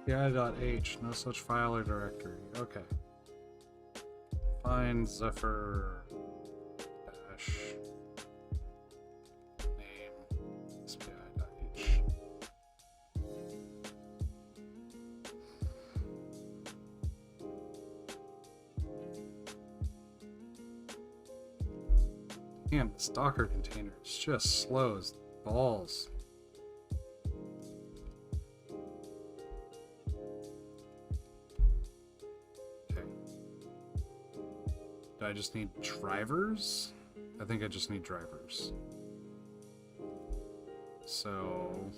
Speaker 1: PI.h, no such file or directory. Okay. Find Zephyr dash name SPI.h. Damn, this Docker container is just slow as balls. I just need drivers? I think I just need drivers. So...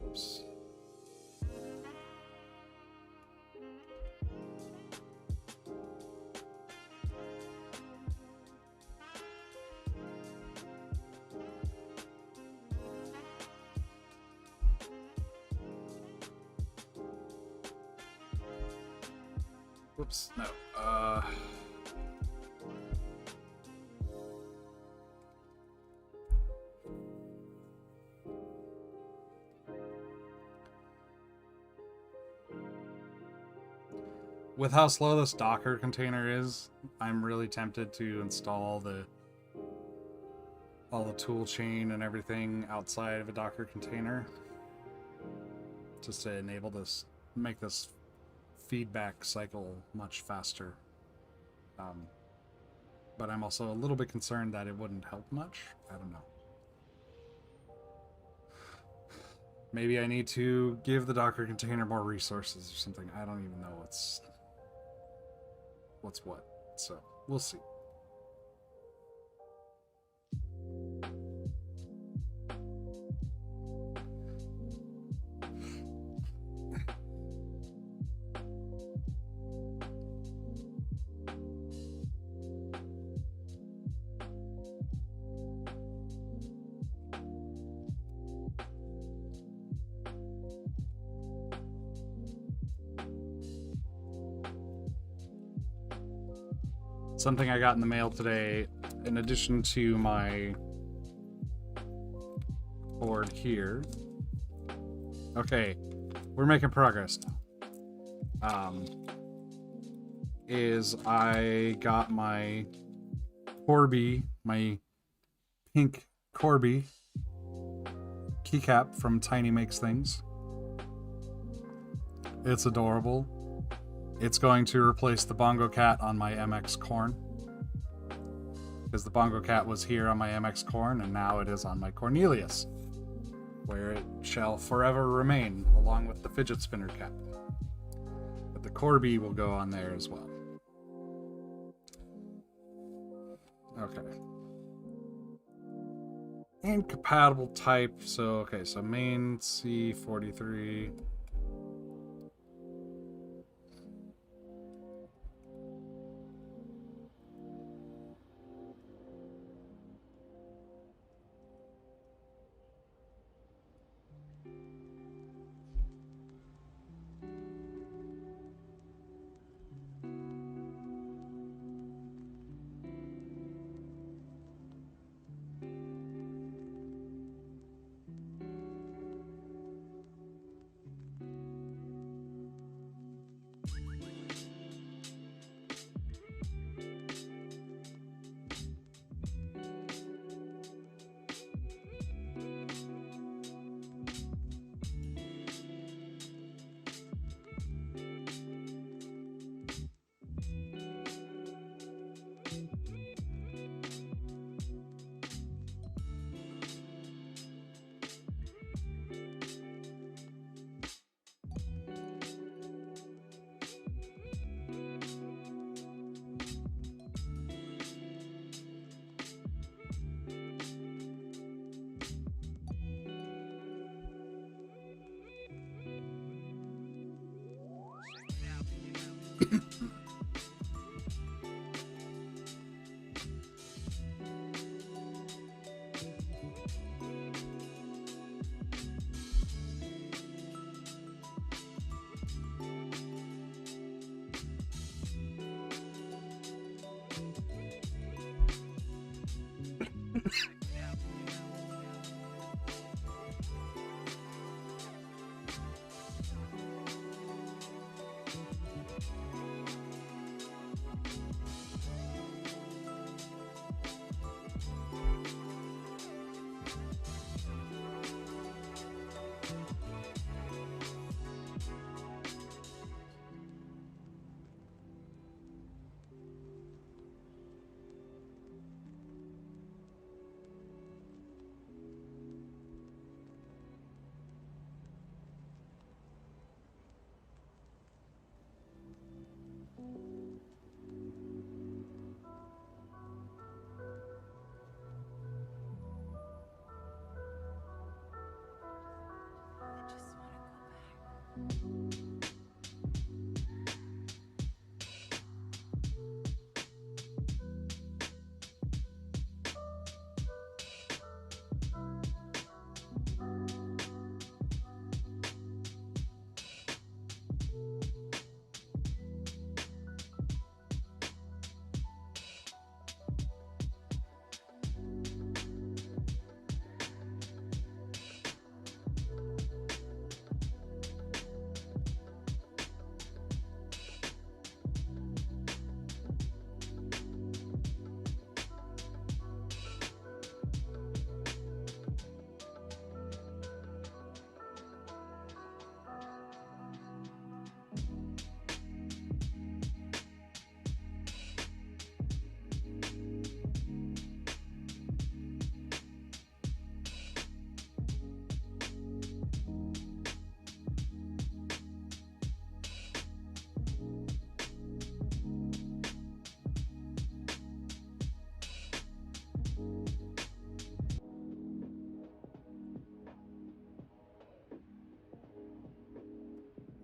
Speaker 1: Oops. Whoops, no. with how slow this Docker container is, I'm really tempted to install all the tool chain and everything outside of a Docker container, just to enable this, make this feedback cycle much faster. But I'm also a little bit concerned that it wouldn't help much. I don't know. Maybe I need to give the Docker container more resources or something. I don't even know what's what. So we'll see. Something I got in the mail today, in addition to my board here. Okay, we're making progress now. Is I got my Corby, my pink Corby keycap from Tiny Makes Things. It's adorable. It's going to replace the Bongo Cat on my MX Corn. Because the Bongo Cat was here on my MX Corn, and now it is on my Cornelius, where it shall forever remain, along with the fidget spinner cap. But the Corby will go on there as well. Okay. Incompatible type, so okay, so main C43.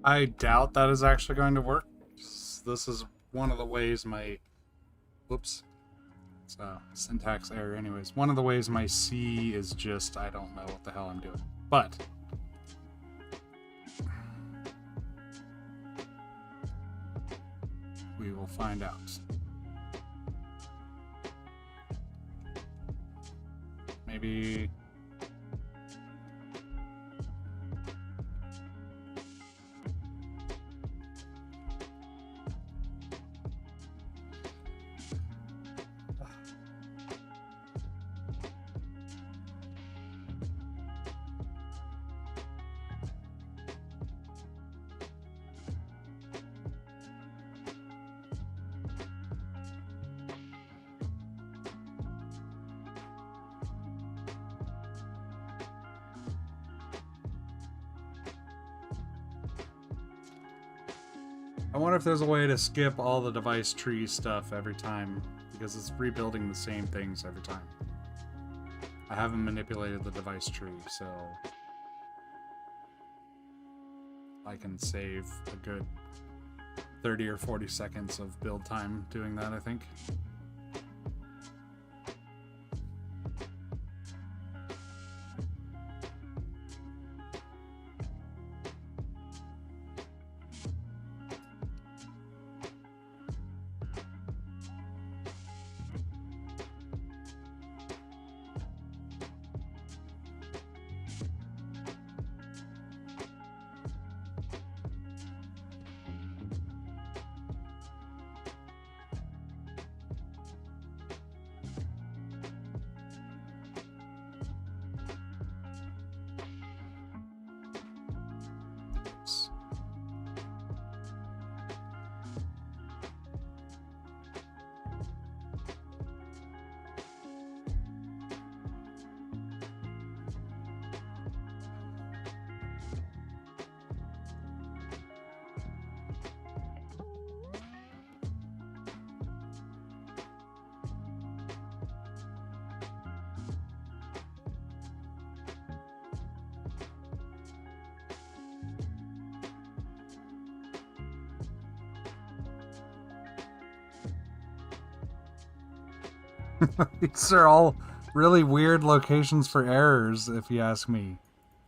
Speaker 1: I doubt that is actually going to work. This is one of the ways my... Whoops. It's a syntax error anyways. One of the ways my C is just, I don't know what the hell I'm doing. But... we will find out. Maybe... I wonder if there's a way to skip all the device tree stuff every time, because it's rebuilding the same things every time. I haven't manipulated the device tree, so I can save a good 30 or 40 seconds of build time doing that, I think. These are all really weird locations for errors, if you ask me.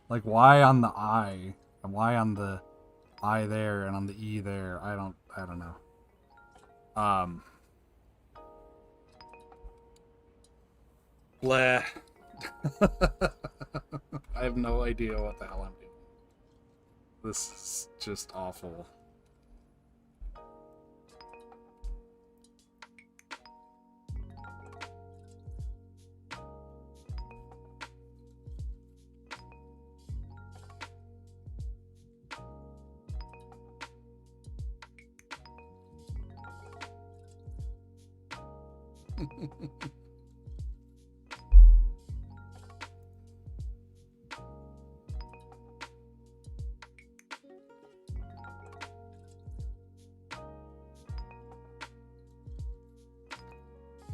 Speaker 1: Like, why on the I? And why on the I there and on the E there? I don't know. Bleh. I have no idea what the hell I'm doing. This is just awful.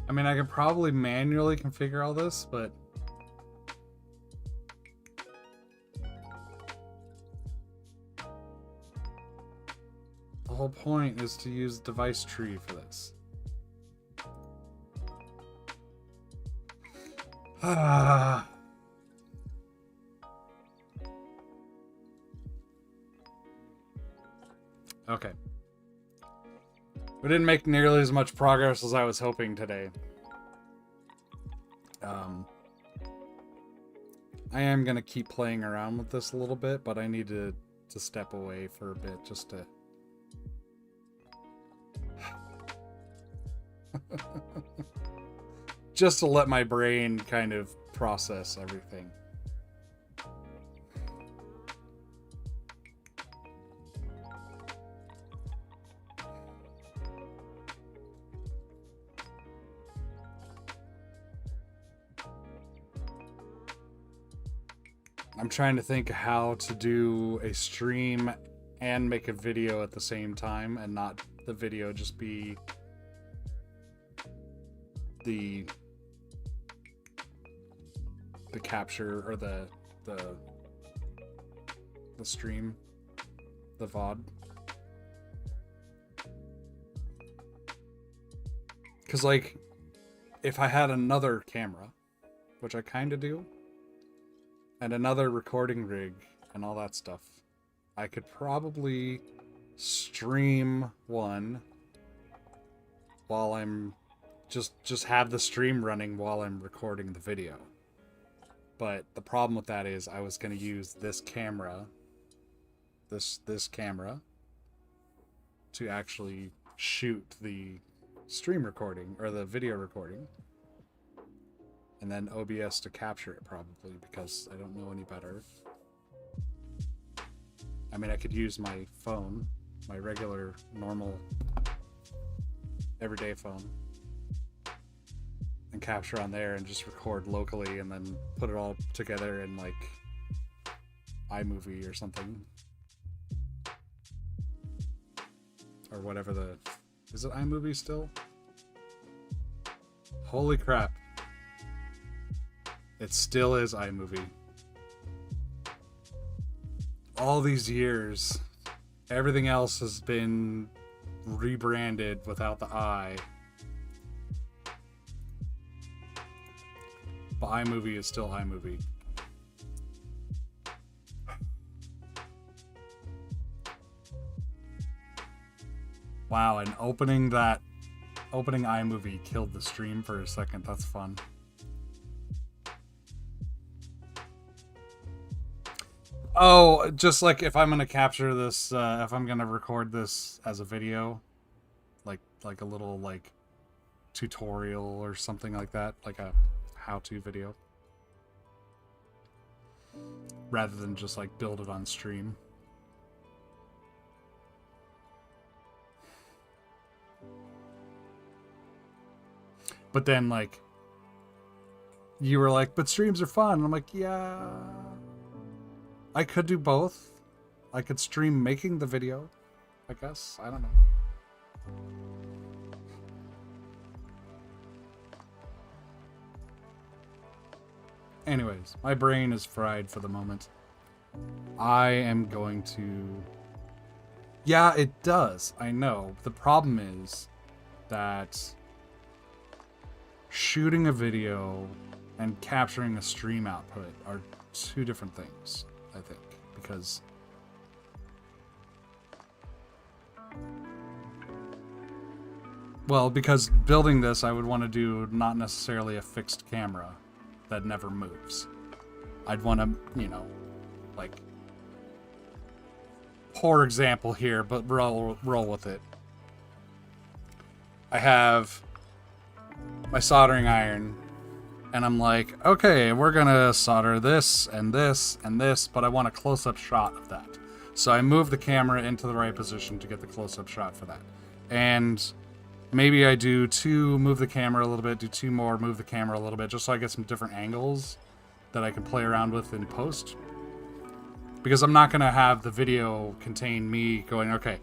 Speaker 1: I mean, I could probably manually configure all this, but the whole point is to use device tree for this. Okay. We didn't make nearly as much progress as I was hoping today. I am going to keep playing around with this a little bit, but I need to step away for a bit just to... just to let my brain kind of process everything. I'm trying to think how to do a stream and make a video at the same time, and not the video just be the capture or the stream. the VOD. Because, like, if I had another camera, which I kind of do, and another recording rig and all that stuff, I could probably stream one while I'm just have the stream running while I'm recording the video. But the problem with that is I was going to use this camera, this camera, to actually shoot the stream recording or the video recording, and then OBS to capture it probably, because I don't know any better. I mean, I could use my phone, my regular, normal, everyday phone, and capture on there and just record locally and then put it all together in, like, iMovie or something. Or whatever the... Is it iMovie still? Holy crap. It still is iMovie. All these years, everything else has been rebranded without the I. But iMovie is still iMovie. Wow, and opening iMovie killed the stream for a second. That's fun. Oh, just like if I'm gonna capture this, if I'm gonna record this as a video, like a little like tutorial or something like that, like a how-to video, rather than just like build it on stream. But then, like, you were like, but streams are fun. And I'm like, yeah, I could do both. I could stream making the video, I guess. I don't know. Anyways, my brain is fried for the moment. I am going to... Yeah, it does. I know. The problem is that shooting a video and capturing a stream output are two different things, I think, because building this, I would want to do not necessarily a fixed camera that never moves. I'd want to, you know, like, poor example here, but roll with it. I have my soldering iron, and I'm like, okay, we're gonna solder this and this and this, but I want a close-up shot of that. So I move the camera into the right position to get the close-up shot for that. And maybe I do two, move the camera a little bit, do two more, move the camera a little bit, just so I get some different angles that I can play around with in post. Because I'm not gonna have the video contain me going, okay,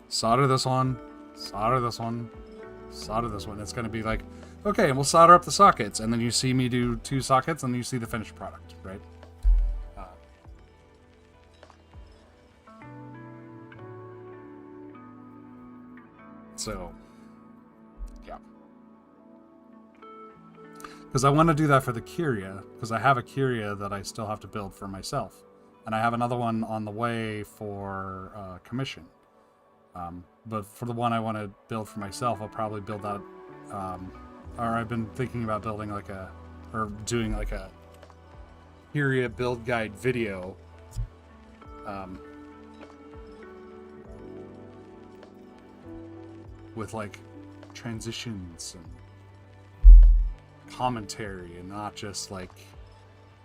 Speaker 1: solder this one, solder this one, solder this one. It's gonna be like, okay, and we'll solder up the sockets, and then you see me do two sockets, and then you see the finished product, right? So, yeah. Because I want to do that for the Curia, because I have a Curia that I still have to build for myself. And I have another one on the way for commission. But for the one I want to build for myself, I'll probably build that... or I've been thinking about building like doing like a Curia build guide video. With like transitions and commentary, and not just like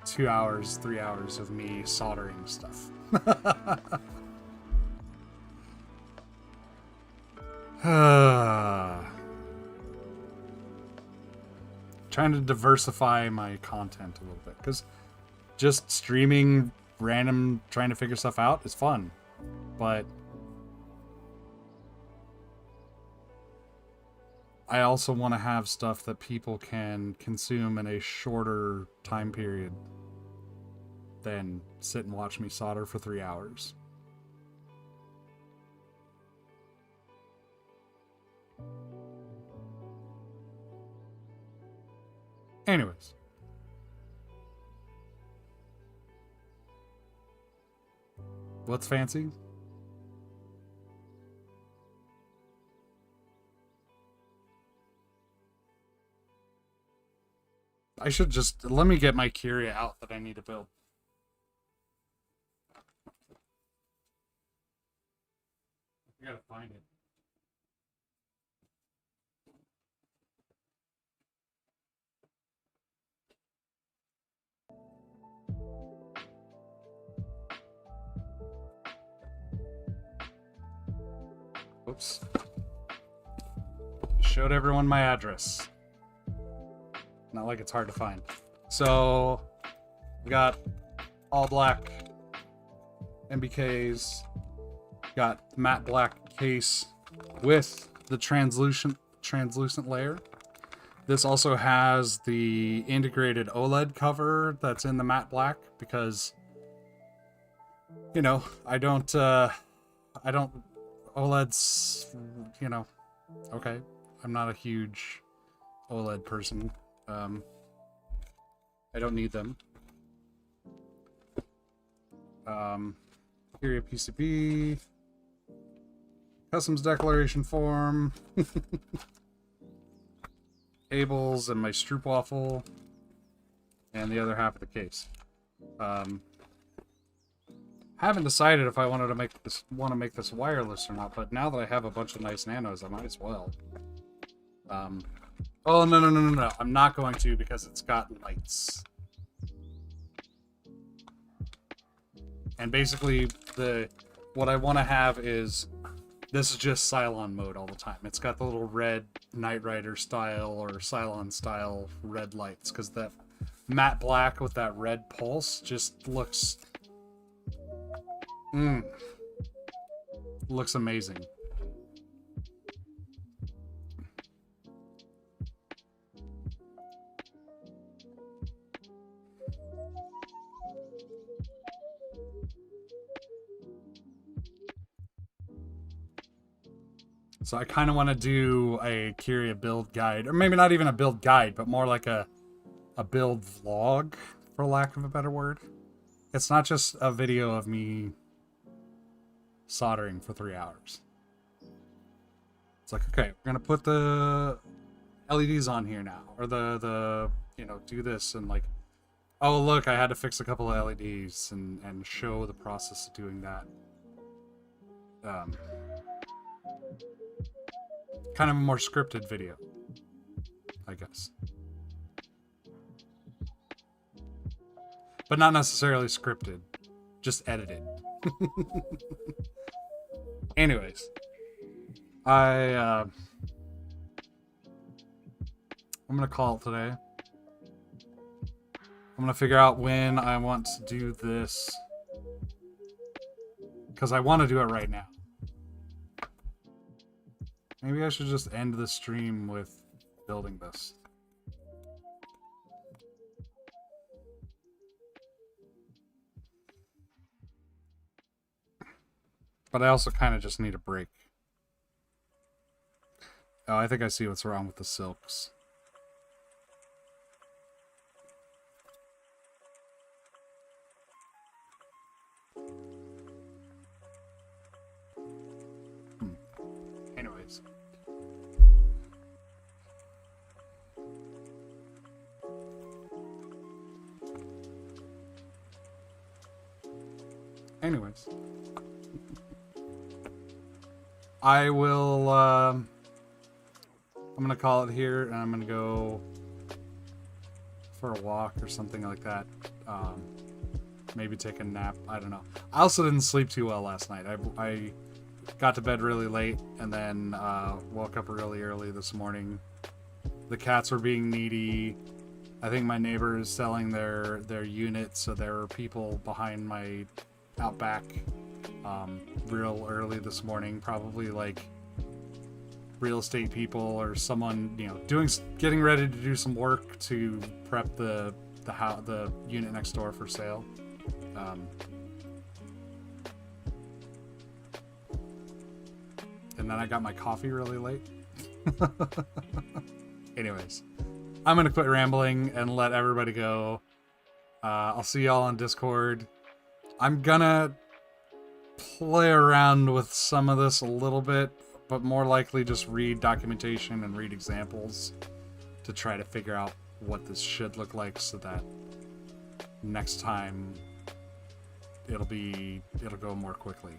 Speaker 1: 2 hours, 3 hours of me soldering stuff. Trying to diversify my content a little bit, because just streaming random, trying to figure stuff out is fun, but I also want to have stuff that people can consume in a shorter time period than sit and watch me solder for 3 hours. Anyways. What's fancy? I should just... Let me get my Curia out that I need to build. I gotta find it. Oops. Showed everyone my address. Not like it's hard to find. So, we got all black MBKs. Got matte black case with the translucent layer. This also has the integrated OLED cover that's in the matte black because, you know, I don't OLEDs, you know, okay. I'm not a huge OLED person. I don't need them. Curia PCB. Customs declaration form. Cables and my stroopwafel. And the other half of the case. Haven't decided if I wanted to make this wireless or not, but now that I have a bunch of nice nanos, I might as well. Oh no! I'm not going to because it's got lights. And basically, what I want to have is this is just Cylon mode all the time. It's got the little red Knight Rider style or Cylon style red lights because that matte black with that red pulse just looks. Looks amazing. So I kind of want to do a Curia build guide, or maybe not even a build guide, but more like a build vlog, for lack of a better word. It's not just a video of me soldering for 3 hours. It's like, okay, we're gonna put the LEDs on here now, or the you know, do this, and like, oh look, I had to fix a couple of LEDs and show the process of doing that. Kind of a more scripted video, I guess. But not necessarily scripted, just edited. Anyways, I'm gonna call it today. I'm gonna figure out when I want to do this, because I want to do it right now. Maybe I should just end the stream with building this. But I also kind of just need a break. Oh, I think I see what's wrong with the silks. Anyways. I will, I'm gonna call it here, and I'm gonna go for a walk or something like that. Maybe take a nap, I don't know. I also didn't sleep too well last night. I got to bed really late, and then woke up really early this morning. The cats were being needy. I think my neighbor is selling their unit, so there were people behind my outback real early this morning, probably like real estate people or someone, you know, getting ready to do some work to prep the unit next door for sale. And then I got my coffee really late. Anyways, I'm gonna quit rambling and let everybody go. I'll see y'all on Discord. I'm gonna play around with some of this a little bit, but more likely just read documentation and read examples to try to figure out what this should look like, so that next time it'll go more quickly.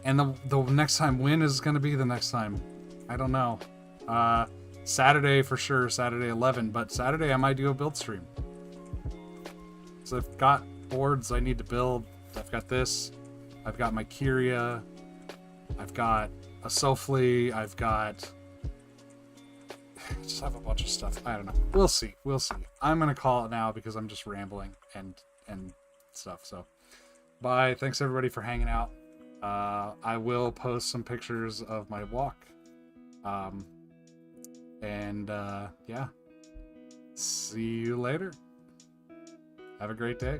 Speaker 1: And the next time, when is going to be the next time? I don't know. Saturday for sure, Saturday 11, but Saturday I might do a build stream. So I've got boards I need to build. I've got this. I've got my Kyria. I've got a Sofly. I've got... I just have a bunch of stuff. I don't know. We'll see. We'll see. I'm going to call it now because I'm just rambling and stuff. So, bye. Thanks everybody for hanging out. I will post some pictures of my walk. Yeah. See you later. Have a great day.